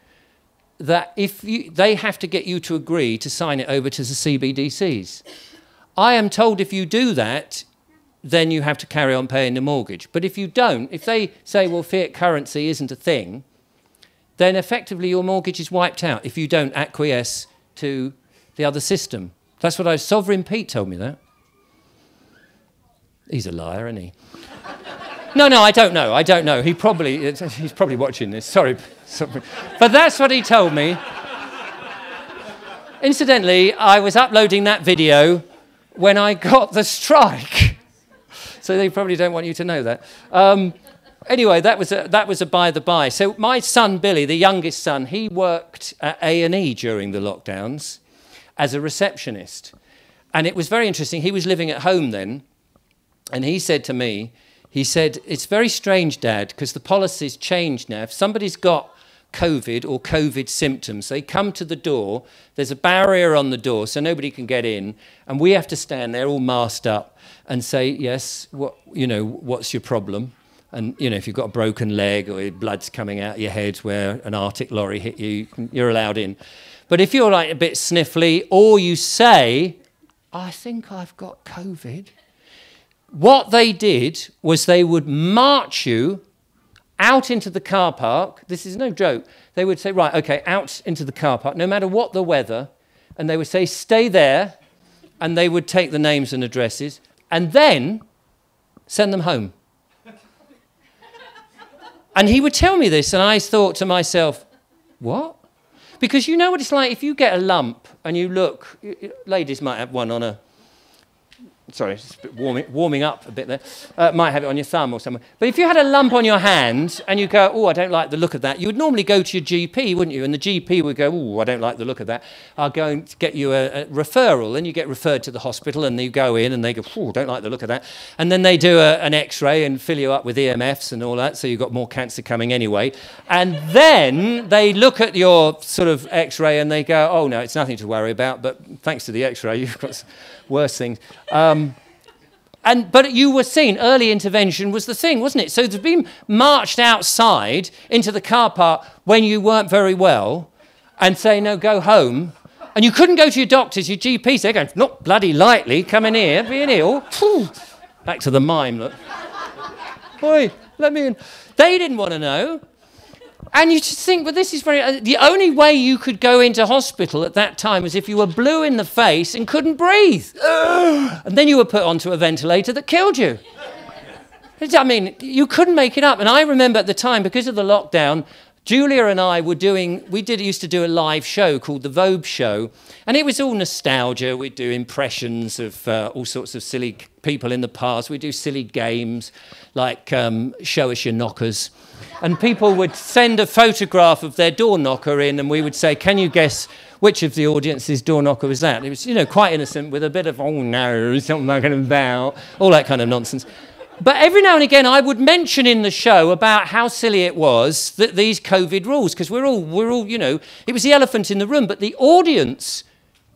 S1: that they have to get you to agree to sign it over to the CBDCs. I am told if you do that, then you have to carry on paying the mortgage. But if you don't, if they say, well, fiat currency isn't a thing, then effectively your mortgage is wiped out if you don't acquiesce to the other system. That's what Sovereign Pete told me that. He's a liar, isn't he? No, I don't know. He's probably watching this. Sorry. But that's what he told me. Incidentally, I was uploading that video when I got the strike. So they probably don't want you to know that. Anyway, that was a by the by. So my son, Billy, the youngest son, he worked at A&E during the lockdowns as a receptionist. And it was very interesting. He was living at home then. And he said to me, it's very strange, Dad, because the policy's changed now. If somebody's got COVID or COVID symptoms, they come to the door, there's a barrier on the door so nobody can get in, and we have to stand there all masked up and say, yes, what's your problem? And, if you've got a broken leg or your blood's coming out of your head where an Arctic lorry hit you, you're allowed in. But if you're like a bit sniffly or you say, I think I've got COVID, what they did was they would march you out into the car park. This is no joke. They would say, right, okay, out into the car park, no matter what the weather. And they would say, stay there. And they would take the names and addresses and then send them home. And he would tell me this, and I thought to myself, what? Because you know what it's like if you get a lump and you look, ladies might have one on a, sorry, it's a bit warming up a bit there. Might have it on your thumb or somewhere. But if you had a lump on your hand and you go, oh, I don't like the look of that, you would normally go to your GP, wouldn't you? And the GP would go, oh, I don't like the look of that. I'll go and get you a referral. And you get referred to the hospital and you go in and they go, oh, don't like the look of that. And then they do an X-ray and fill you up with EMFs and all that, so you've got more cancer coming anyway. And then they look at your sort of X-ray and they go, oh, no, it's nothing to worry about, but thanks to the X-ray, you've got worse things. But you were seen, early intervention was the thing, wasn't it? So to be marched outside into the car park when you weren't very well and say, no, go home. And you couldn't go to your doctors, your GPs, they're going, not bloody likely, come in here, being ill. Back to the mime, look. Oi, let me in. They didn't want to know. And you just think, well, this is very... the only way you could go into hospital at that time was if you were blue in the face and couldn't breathe. And then you were put onto a ventilator that killed you. I mean, you couldn't make it up. And I remember at the time, because of the lockdown, Julia and I used to do a live show called the Vobes show. And it was all nostalgia. We'd do impressions of all sorts of silly people in the past. We'd do silly games like Show Us Your Knockers. And people would send a photograph of their door knocker in, and we would say, can you guess which of the audience's door knocker was that? It was, quite innocent with a bit of, oh no, something like about, all that kind of nonsense. But every now and again, I would mention in the show about how silly it was that these COVID rules, because we're all, it was the elephant in the room, but the audience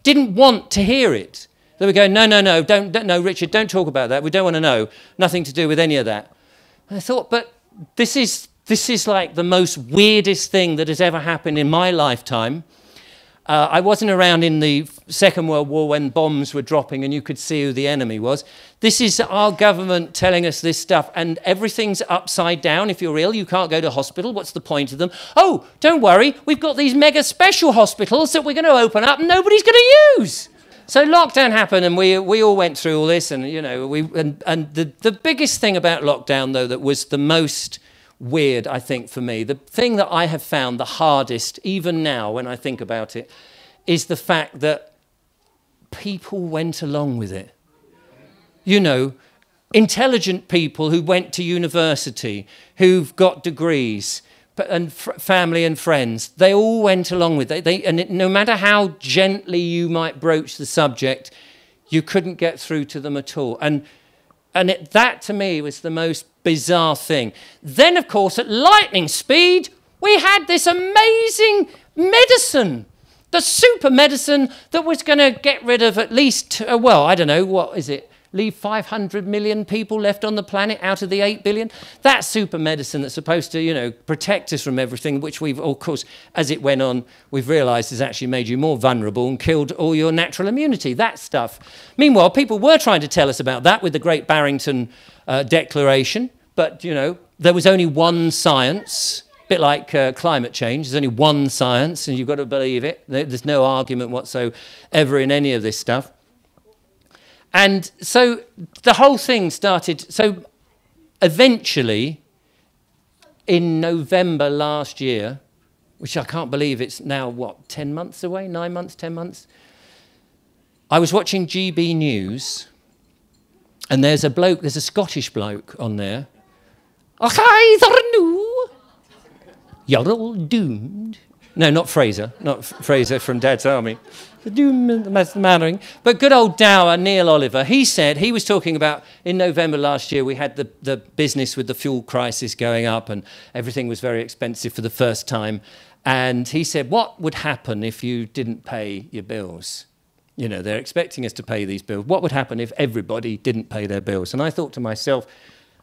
S1: didn't want to hear it. They were going, no, Richard, don't talk about that. We don't want to know. Nothing to do with any of that. And I thought, but this is like the most weirdest thing that has ever happened in my lifetime. I wasn't around in the Second World War when bombs were dropping and you could see who the enemy was. This is our government telling us this stuff, and everything's upside down. If you're ill, you can't go to hospital. What's the point of them? Oh, don't worry, we've got these mega special hospitals that we're going to open up and nobody's going to use. So lockdown happened, and we all went through all this, and the biggest thing about lockdown, though, that was the most weird, I think, for me, the thing that I have found the hardest, even now when I think about it, is the fact that people went along with it. Intelligent people who went to university, who've got degrees, and family and friends, they all went along with it. No matter how gently you might broach the subject, you couldn't get through to them at all. And that, to me, was the most bizarre thing. Then, of course, at lightning speed, we had this amazing medicine, the super medicine that was going to get rid of at least, I don't know, what is it? Leave 500 million people left on the planet out of the 8 billion. That super medicine that's supposed to, protect us from everything, which we've, of course, as it went on, we've realised has actually made you more vulnerable and killed all your natural immunity, that stuff. Meanwhile, people were trying to tell us about that with the Great Barrington Declaration, but, there was only one science, a bit like climate change. There's only one science, and you've got to believe it. There's no argument whatsoever in any of this stuff. And so the whole thing started. So eventually, in November last year, which I can't believe it's now, what, 10 months away? 9 months, 10 months? I was watching GB News, and there's a Scottish bloke on there. You're all doomed. No, not Fraser from Dad's Army. The doom and the Mannering. But good old Dower, Neil Oliver, he said, he was talking about, in November last year, we had the business with the fuel crisis going up and everything was very expensive for the first time. And he said, what would happen if you didn't pay your bills? You know, they're expecting us to pay these bills. What would happen if everybody didn't pay their bills? And I thought to myself,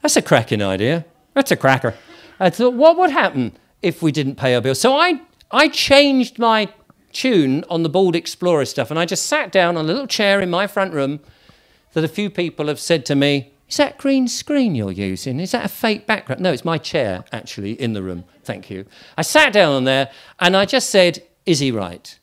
S1: that's a cracking idea. That's a cracker. I thought, what would happen if we didn't pay our bills? So I changed my tune on the Bald Explorer stuff, and I just sat down on a little chair in my front room that a few people have said to me, is that green screen you're using? Is that a fake background? No, it's my chair, actually, in the room. Thank you. I sat down on there, and I just said, is he right?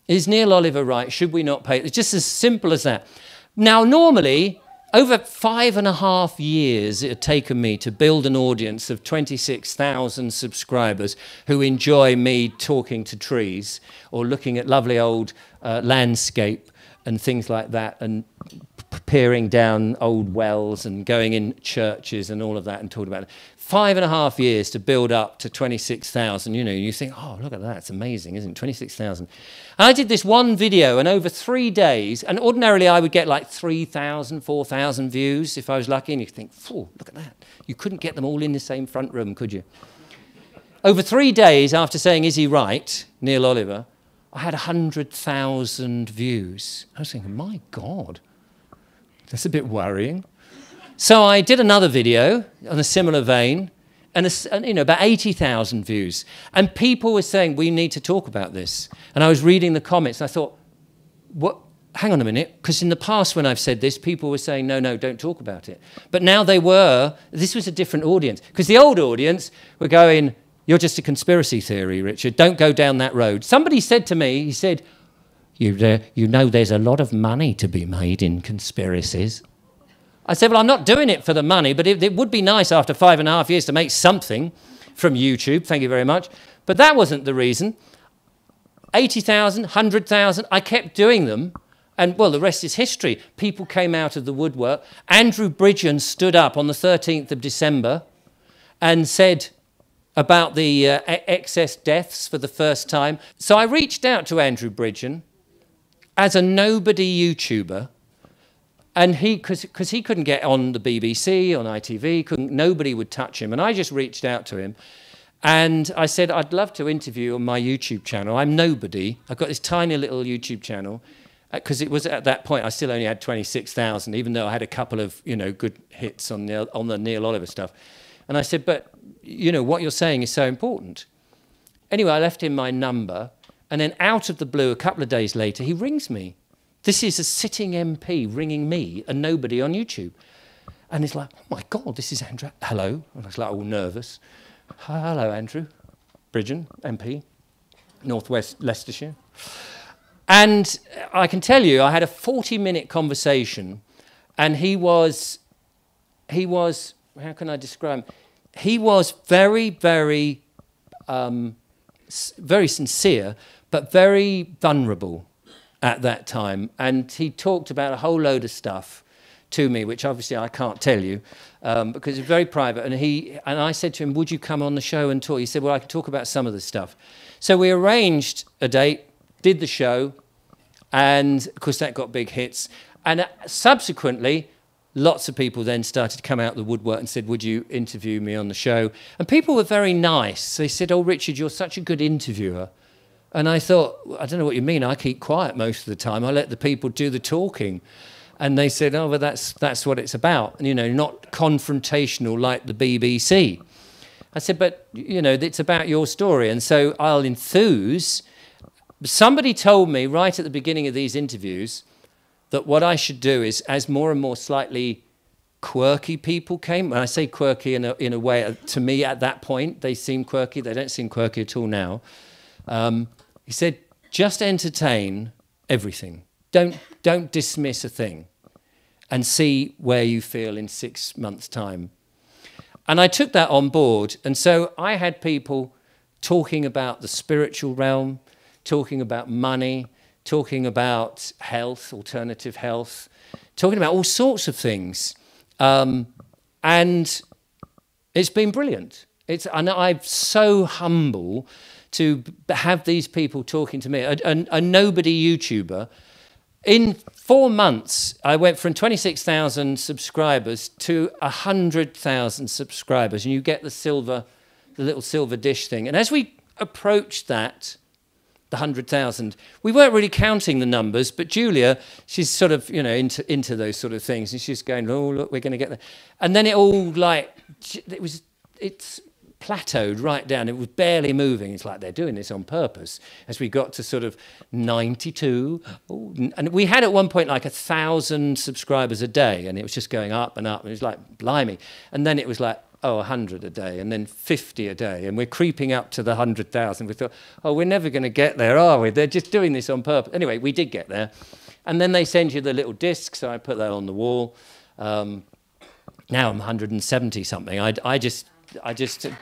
S1: Is Neil Oliver right? Should we not pay? It's just as simple as that. Now, normally, over 5.5 years it had taken me to build an audience of 26,000 subscribers who enjoy me talking to trees or looking at lovely old landscape and things like that, and peering down old wells and going in churches and all of that and talking about it. 5.5 years to build up to 26,000. You know, you think, oh, look at that. It's amazing, isn't it? 26,000. And I did this one video, and over 3 days, and ordinarily I would get like 3,000, 4,000 views if I was lucky, and you think, oh, look at that. You couldn't get them all in the same front room, could you? Over 3 days after saying, is he right, Neil Oliver, I had 100,000 views. I was thinking, my God, that's a bit worrying. So I did another video on a similar vein, and you know, about 80,000 views. And people were saying, we need to talk about this. And I was reading the comments, and I thought, what? Hang on a minute, because in the past when I've said this, people were saying, no, no, don't talk about it. But now this was a different audience. Because the old audience were going, you're just a conspiracy theory, Richard. Don't go down that road. Somebody said to me, he said, you know there's a lot of money to be made in conspiracies. I said, well, I'm not doing it for the money, but it would be nice after 5.5 years to make something from YouTube. Thank you very much. But that wasn't the reason. 80,000, 100,000, I kept doing them. And, well, the rest is history. People came out of the woodwork. Andrew Bridgen stood up on the 13th of December and said about the excess deaths for the first time. So I reached out to Andrew Bridgen as a nobody YouTuber. And because he couldn't get on the BBC, on ITV, nobody would touch him. And I just reached out to him. And I said, I'd love to interview on my YouTube channel. I'm nobody. I've got this tiny little YouTube channel. Because it was at that point, I still only had 26,000, even though I had a couple of, you know, good hits on the Neil Oliver stuff. And I said, but, you know, what you're saying is so important. Anyway, I left him my number. And then out of the blue, a couple of days later, he rings me. This is a sitting MP ringing me, a nobody on YouTube. And he's like, oh, my God, this is Andrew. Hello. And I was like, all nervous. Hello, Andrew. Bridgen, MP, Northwest Leicestershire. And I can tell you, I had a 40-minute conversation, and he was, how can I describe him? He was very, very, very sincere, but very vulnerable at that time. And he talked about a whole load of stuff to me, which obviously I can't tell you, because it's very private. And I said to him, would you come on the show and talk? He said, well, I can talk about some of the stuff. So we arranged a date, did the show, and of course that got big hits. And subsequently, lots of people then started to come out of the woodwork and said, would you interview me on the show? And people were very nice. They said, oh, Richard, you're such a good interviewer. And I thought, I don't know what you mean. I keep quiet most of the time. I let the people do the talking. And they said, oh, well, that's what it's about. And, you know, not confrontational like the BBC. I said, but, you know, it's about your story. And so I'll enthuse. Somebody told me right at the beginning of these interviews that what I should do is, as more and more slightly quirky people came, when I say quirky in a way, to me at that point, they seemed quirky. They don't seem quirky at all now. He said, just entertain everything. Don't dismiss a thing and see where you feel in 6 months' time. And I took that on board. And so I had people talking about the spiritual realm, talking about money, talking about health, alternative health, talking about all sorts of things. And it's been brilliant. And I'm so humble to have these people talking to me. A nobody YouTuber. In 4 months, I went from 26,000 subscribers to 100,000 subscribers. And you get the little silver dish thing. And as we approached that, the 100,000, we weren't really counting the numbers, but Julia, she's sort of, you know, into those sort of things. And she's going, oh, look, we're going to get there. And then it all, like, it's plateaued right down. It was barely moving. It's like they're doing this on purpose. As we got to sort of 92, and we had at one point like 1,000 subscribers a day, and it was just going up and up. And it was like, blimey. And then it was like, 100 a day, and then 50 a day, and we're creeping up to the 100,000. We thought, oh, we're never going to get there, are we? They're just doing this on purpose. Anyway, we did get there. And then they send you the little disc, so I put that on the wall. Now I'm 170 something. I just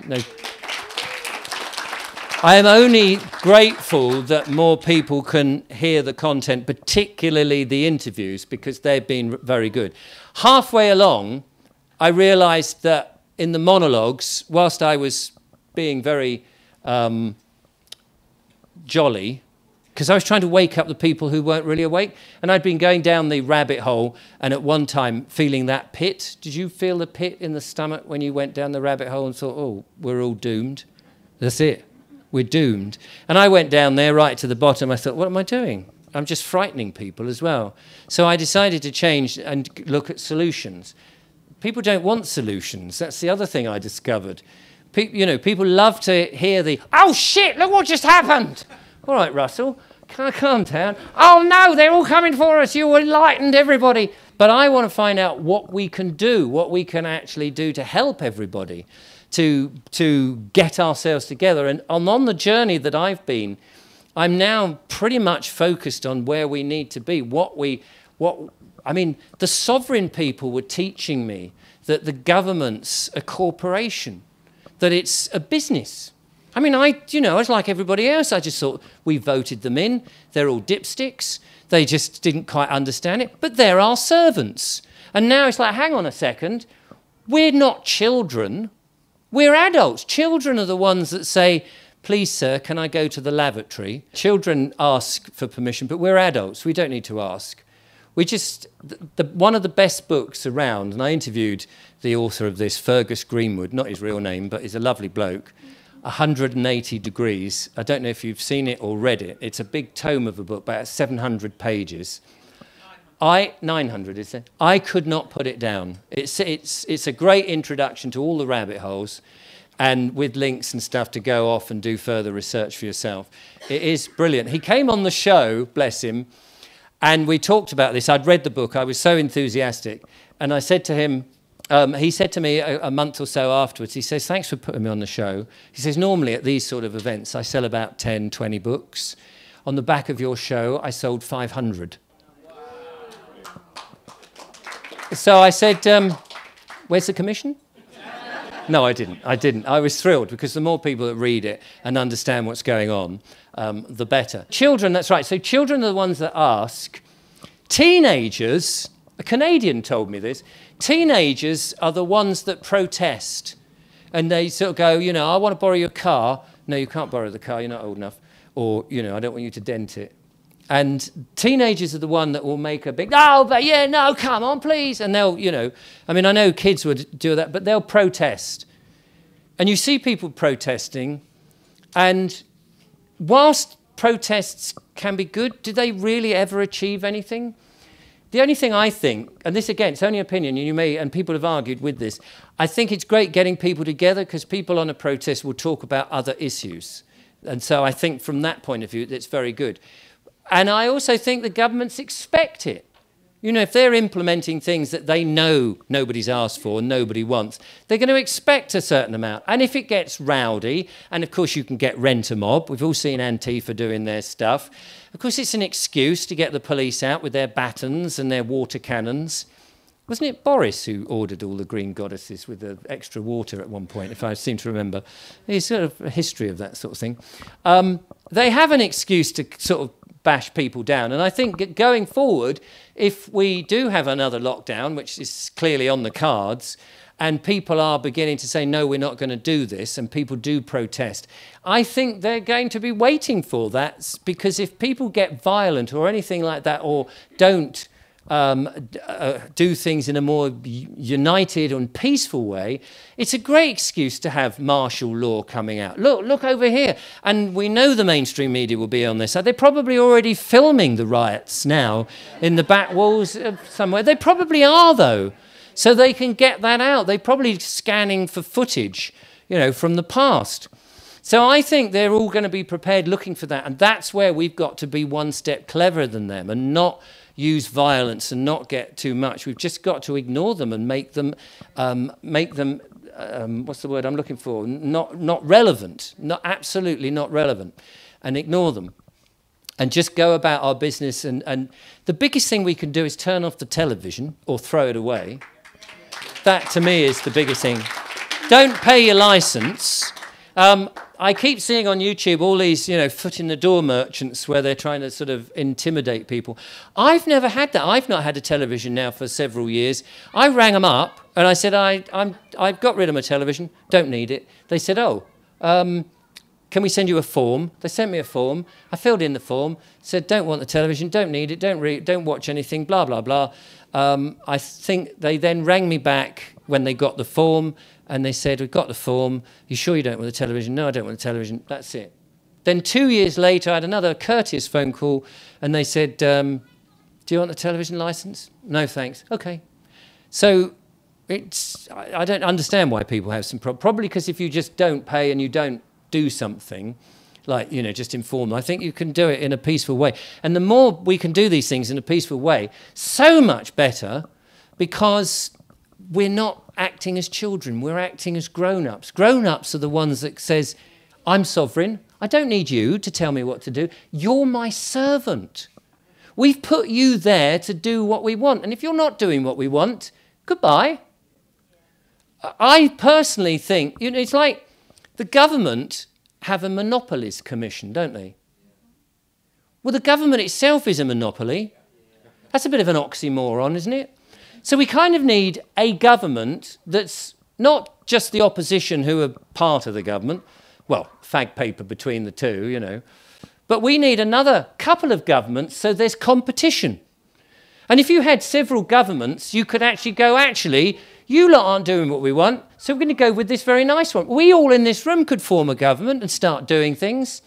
S1: no. I am only grateful that more people can hear the content, particularly the interviews, because they've been very good. Halfway along, I realised that in the monologues, whilst I was being very jolly, because I was trying to wake up the people who weren't really awake, and I'd been going down the rabbit hole, and at one time feeling that pit. Did you feel the pit in the stomach when you went down the rabbit hole and thought, oh, we're all doomed? That's it. We're doomed. And I went down there right to the bottom. I thought, what am I doing? I'm just frightening people as well. So I decided to change and look at solutions. People don't want solutions. That's the other thing I discovered. People love to hear the, oh, shit, look what just happened. All right, Russell, calm down. Oh, no, they're all coming for us. You enlightened everybody. But I want to find out what we can do, what we can actually do to help everybody, to get ourselves together. And on the journey that I've been, I'm now pretty much focused on where we need to be, I mean, the sovereign people were teaching me that the government's a corporation, that it's a business. I mean, I was like everybody else. I just thought we voted them in. They're all dipsticks. They just didn't quite understand it. But they're our servants. And now it's like, hang on a second. We're not children. We're adults. Children are the ones that say, please, sir, can I go to the lavatory? Children ask for permission, but we're adults. We don't need to ask. One of the best books around, and I interviewed the author of this, Fergus Greenwood, not his real name, but he's a lovely bloke, 180 Degrees. I don't know if you've seen it or read it. It's a big tome of a book, about 700 pages. 900, is it? I could not put it down. It's a great introduction to all the rabbit holes, and with links and stuff to go off and do further research for yourself. It is brilliant. He came on the show, bless him, and we talked about this. I'd read the book. I was so enthusiastic. And I said to him, he said to me a month or so afterwards, he says, thanks for putting me on the show. He says, normally at these sort of events, I sell about 10, 20 books. On the back of your show, I sold 500. So I said, where's the commission? No, I didn't. I was thrilled because the more people that read it and understand what's going on, the better. Children, that's right. So children are the ones that ask. Teenagers, a Canadian told me this, teenagers are the ones that protest. And they sort of go, I want to borrow your car. No, you can't borrow the car. You're not old enough. Or, I don't want you to dent it. And teenagers are the one that will make a big, oh, but yeah, no, come on, please. And they'll, I mean, I know kids would do that, but they'll protest. And you see people protesting, and whilst protests can be good, do they really ever achieve anything? The only thing I think, and this again, it's only opinion, and people have argued with this, I think it's great getting people together because people on a protest will talk about other issues. And so I think from that point of view, it's very good. And I also think the governments expect it. If they're implementing things that they know nobody's asked for and nobody wants, they're going to expect a certain amount. And if it gets rowdy, and of course you can get rent-a-mob, we've all seen Antifa doing their stuff. Of course it's an excuse to get the police out with their batons and their water cannons. Wasn't it Boris who ordered all the green goddesses with the extra water at one point, if I seem to remember? There's sort of a history of that sort of thing. They have an excuse to sort of bash people down. And I think going forward, if we do have another lockdown, which is clearly on the cards, and people are beginning to say, no, we're not going to do this, and people do protest, I think they're going to be waiting for that, because if people get violent or anything like that, or don't do things in a more united and peaceful way, it's a great excuse to have martial law coming out. Look over here. And we know the mainstream media will be on this. They're probably already filming the riots now in the back walls somewhere. They probably are, though. So they can get that out. They're probably scanning for footage, you know, from the past. So I think they're all going to be prepared looking for that. And that's where we've got to be one step cleverer than them and not use violence and not get too much. We've just got to ignore them and make them what's the word I'm looking for? Not relevant, absolutely not relevant, and ignore them. And just go about our business. And the biggest thing we can do is turn off the television or throw it away. That, to me, is the biggest thing. Don't pay your license. I keep seeing on YouTube all these, you know, foot-in-the-door merchants where they're trying to sort of intimidate people. I've never had that. I've not had a television now for several years. I rang them up and I said, I've got rid of my television, don't need it. They said, oh, can we send you a form? They sent me a form. I filled in the form, said, don't want the television, don't need it, don't watch anything, blah, blah, blah. I think they then rang me back when they got the form, and they said, we've got the form. You sure you don't want the television? No, I don't want the television. That's it. Then 2 years later, I had another courteous phone call, and they said, do you want the television license? No, thanks. Okay. So I don't understand why people have some problems. Probably because if you just don't pay and you don't do something, like, you know, just inform them, I think you can do it in a peaceful way. And the more we can do these things in a peaceful way, so much better, because we're not acting as children, we're acting as grown-ups. Grown-ups are the ones that says, I'm sovereign, I don't need you to tell me what to do, you're my servant. We've put you there to do what we want, and if you're not doing what we want, goodbye. I personally think, you know, it's like the government have a monopolies commission, don't they? Well, the government itself is a monopoly. That's a bit of an oxymoron, isn't it? So we kind of need a government that's not just the opposition who are part of the government, well, fag paper between the two, you know, but we need another couple of governments so there's competition. And if you had several governments, you could actually go, actually, you lot aren't doing what we want, so we're going to go with this very nice one. We all in this room could form a government and start doing things.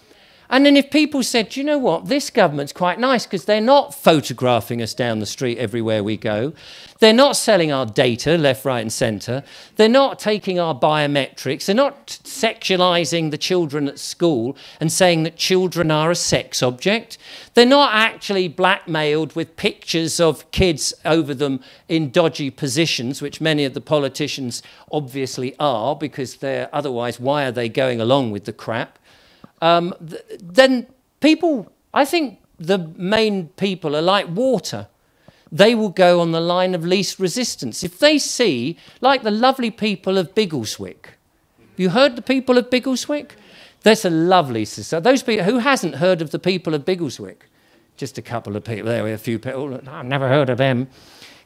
S1: And then if people said, do you know what, this government's quite nice because they're not photographing us down the street everywhere we go. They're not selling our data left, right and centre. They're not taking our biometrics. They're not sexualising the children at school and saying that children are a sex object. They're not actually blackmailed with pictures of kids over them in dodgy positions, which many of the politicians obviously are, because they're otherwise, why are they going along with the crap? Then people, I think the main people are like water. They will go on the line of least resistance. If they see, like the lovely people of Biggleswick. Have you heard the people of Biggleswick? That's a lovely society. Those people, who hasn't heard of the people of Biggleswick? Just a couple of people. There were a few people. I've never heard of them.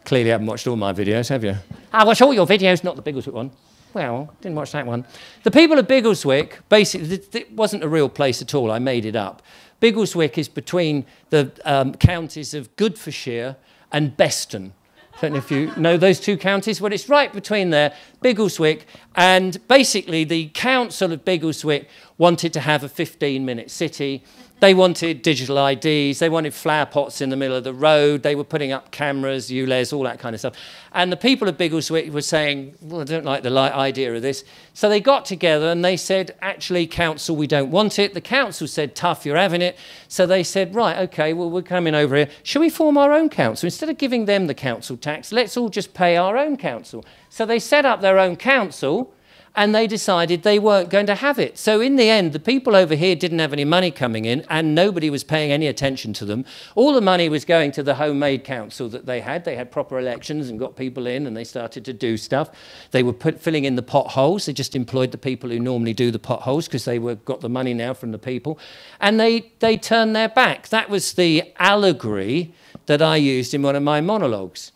S1: Clearly haven't watched all my videos, have you? I watched all your videos, not the Biggleswick one. Well, didn't watch that one. The people of Biggleswick, basically, it wasn't a real place at all. I made it up. Biggleswick is between the counties of Goodfordshire and Beston. I don't know if you know those two counties. Well, it's right between there, Biggleswick. And basically, the council of Biggleswick wanted to have a 15-minute city. They wanted digital IDs. They wanted flower pots in the middle of the road. They were putting up cameras, ULEZ, all that kind of stuff. And the people of Biggleswick were saying, well, I don't like the idea of this. So they got together and they said, actually, council, we don't want it. The council said, tough, you're having it. So they said, right, OK, well, we're coming over here. Shall we form our own council? Instead of giving them the council tax, let's all just pay our own council. So they set up their own council. and they decided they weren't going to have it. So in the end, the people over here didn't have any money coming in, and nobody was paying any attention to them. All the money was going to the homemade council that they had. They had proper elections and got people in, and they started to do stuff. They were filling in the potholes. They just employed the people who normally do the potholes because they got the money now from the people. And they turned their back. That was the allegory that I used in one of my monologues.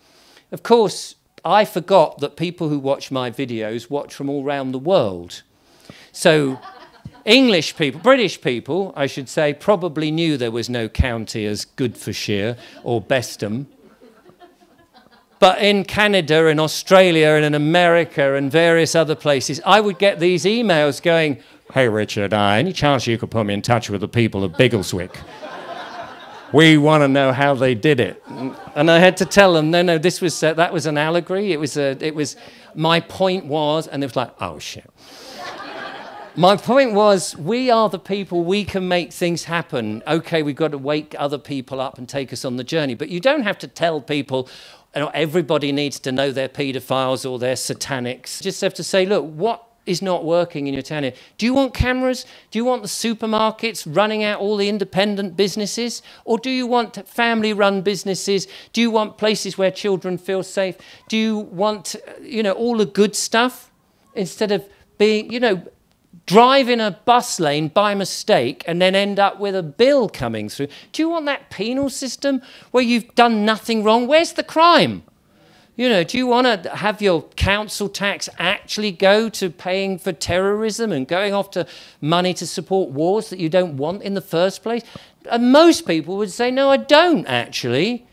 S1: Of course, I forgot that people who watch my videos watch from all around the world. So English people, British people, I should say, probably knew there was no county as Goodfordshire or Bestham. But in Canada and Australia and in America and various other places, I would get these emails going, "Hey, Richard, any chance you could put me in touch with the people of Biggleswick? We want to know how they did it." And I had to tell them, no, this was that was an allegory. It was my point was, and it was like, oh shit. My point was, we are the people. We can make things happen. Okay, we've got to wake other people up and take us on the journey. But you don't have to tell people. Everybody needs to know they're paedophiles or they're satanics. You just have to say, look, what is not working in your town here? Do you want cameras? Do you want the supermarkets running out all the independent businesses? Or do you want family-run businesses? Do you want places where children feel safe? Do you want, all the good stuff instead of being, drive in a bus lane by mistake and then end up with a bill coming through? Do you want that penal system where you've done nothing wrong? Where's the crime? Do you want to have your council tax actually go to paying for terrorism and going off to money to support wars that you don't want in the first place? And most people would say, no, I don't actually.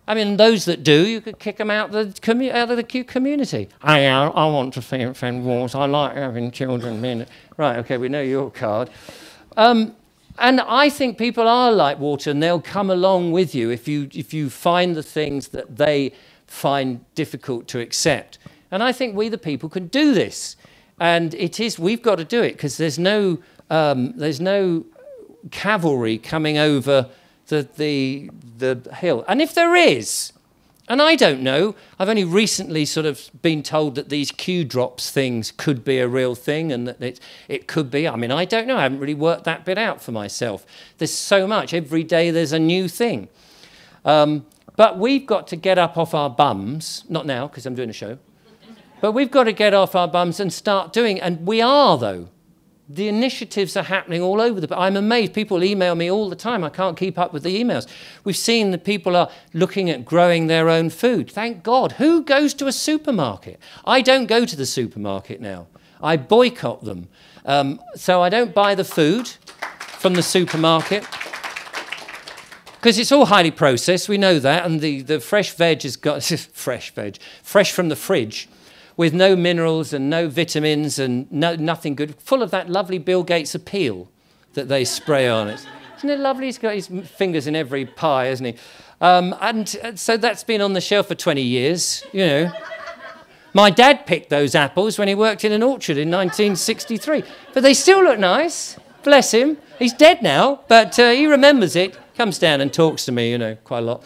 S1: I mean, those that do, you could kick them out of the community. I want to fend wars. I like having children. Right, okay, we know your card. And I think people are like water, and they'll come along with you if you find the things that they find difficult to accept. And I think we the people can do this, and we've got to do it, because there's no cavalry coming over the hill. And if there is, and I don't know, I've only recently sort of been told that these Q drops things could be a real thing, and that it could be. I mean, I don't know, I haven't really worked that bit out for myself. There's so much, every day there's a new thing. But we've got to get up off our bums, not now because I'm doing a show, but we've got to get off our bums and start doing, and we are though. The initiatives are happening all over I'm amazed. People email me all the time. I can't keep up with the emails. We've seen that people are looking at growing their own food. Thank God. Who goes to a supermarket? I don't go to the supermarket now. I boycott them. So I don't buy the food from the supermarket, because it's all highly processed, we know that, and the fresh veg has got fresh from the fridge, with no minerals and no vitamins and nothing good, full of that lovely Bill Gates appeal that they spray on it. Isn't it lovely? He's got his fingers in every pie, hasn't he? And so that's been on the shelf for 20 years, My dad picked those apples when he worked in an orchard in 1963, but they still look nice. Bless him. He's dead now, but he remembers it. Comes down and talks to me, quite a lot.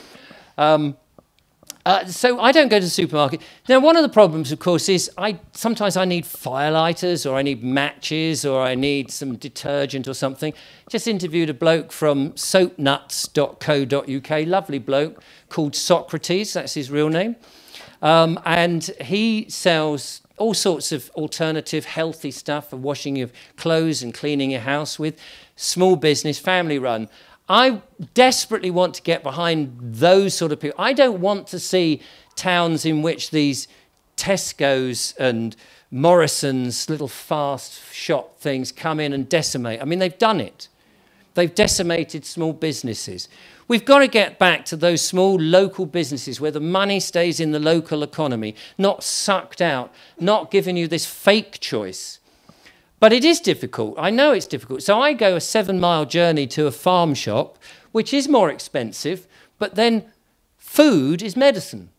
S1: So I don't go to the supermarket. Now, one of the problems, of course, is sometimes I need firelighters, or I need matches, or I need some detergent or something. Just interviewed a bloke from soapnuts.co.uk, lovely bloke called Socrates, that's his real name. And he sells all sorts of alternative, healthy stuff for washing your clothes and cleaning your house with. Small business, family run. I desperately want to get behind those sort of people. I don't want to see towns in which these Tesco's and Morrison's little fast shop things come in and decimate. I mean, they've done it. They've decimated small businesses. We've got to get back to those small local businesses where the money stays in the local economy, not sucked out, not giving you this fake choice. But it is difficult. I know it's difficult. So I go a 7-mile journey to a farm shop, which is more expensive, but then food is medicine.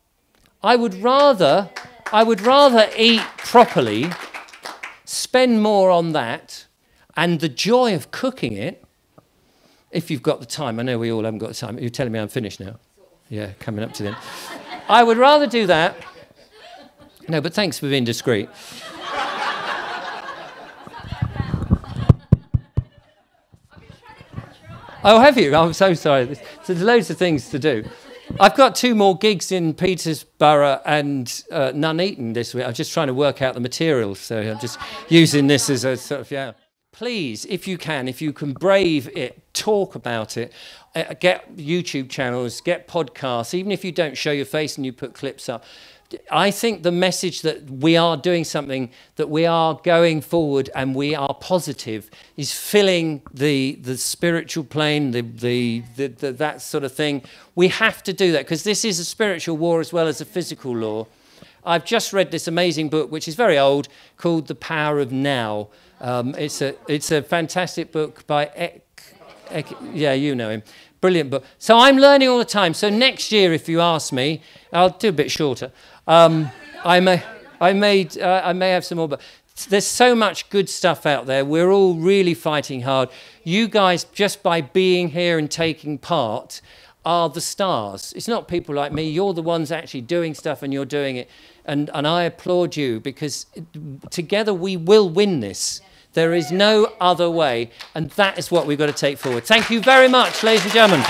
S1: I would rather eat properly, spend more on that, and the joy of cooking it, if you've got the time. I know we all haven't got the time. You're telling me I'm finished now. Yeah, coming up to the end. I would rather do that. No, but thanks for being discreet. Oh, have you? I'm so sorry. So there's loads of things to do. I've got 2 more gigs in Peterborough and Nuneaton this week. I'm just trying to work out the materials, so I'm just using this as a sort of, yeah. Please, if you can brave it, talk about it, get YouTube channels, get podcasts, even if you don't show your face and you put clips up. I think the message that we are doing something, that we are going forward and we are positive, is filling the spiritual plane, that sort of thing. We have to do that because this is a spiritual war as well as a physical law. I've just read this amazing book, which is very old, called The Power of Now. It's a fantastic book by yeah, you know him. Brilliant book. So I'm learning all the time. So next year, if you ask me, I'll do a bit shorter. I may have some more, but there's so much good stuff out there. We're all really fighting hard. You guys, just by being here and taking part, are the stars. It's not people like me. You're the ones actually doing stuff, and you're doing it. And I applaud you, because together we will win this. There is no other way, and that is what we've got to take forward. Thank you very much, ladies and gentlemen.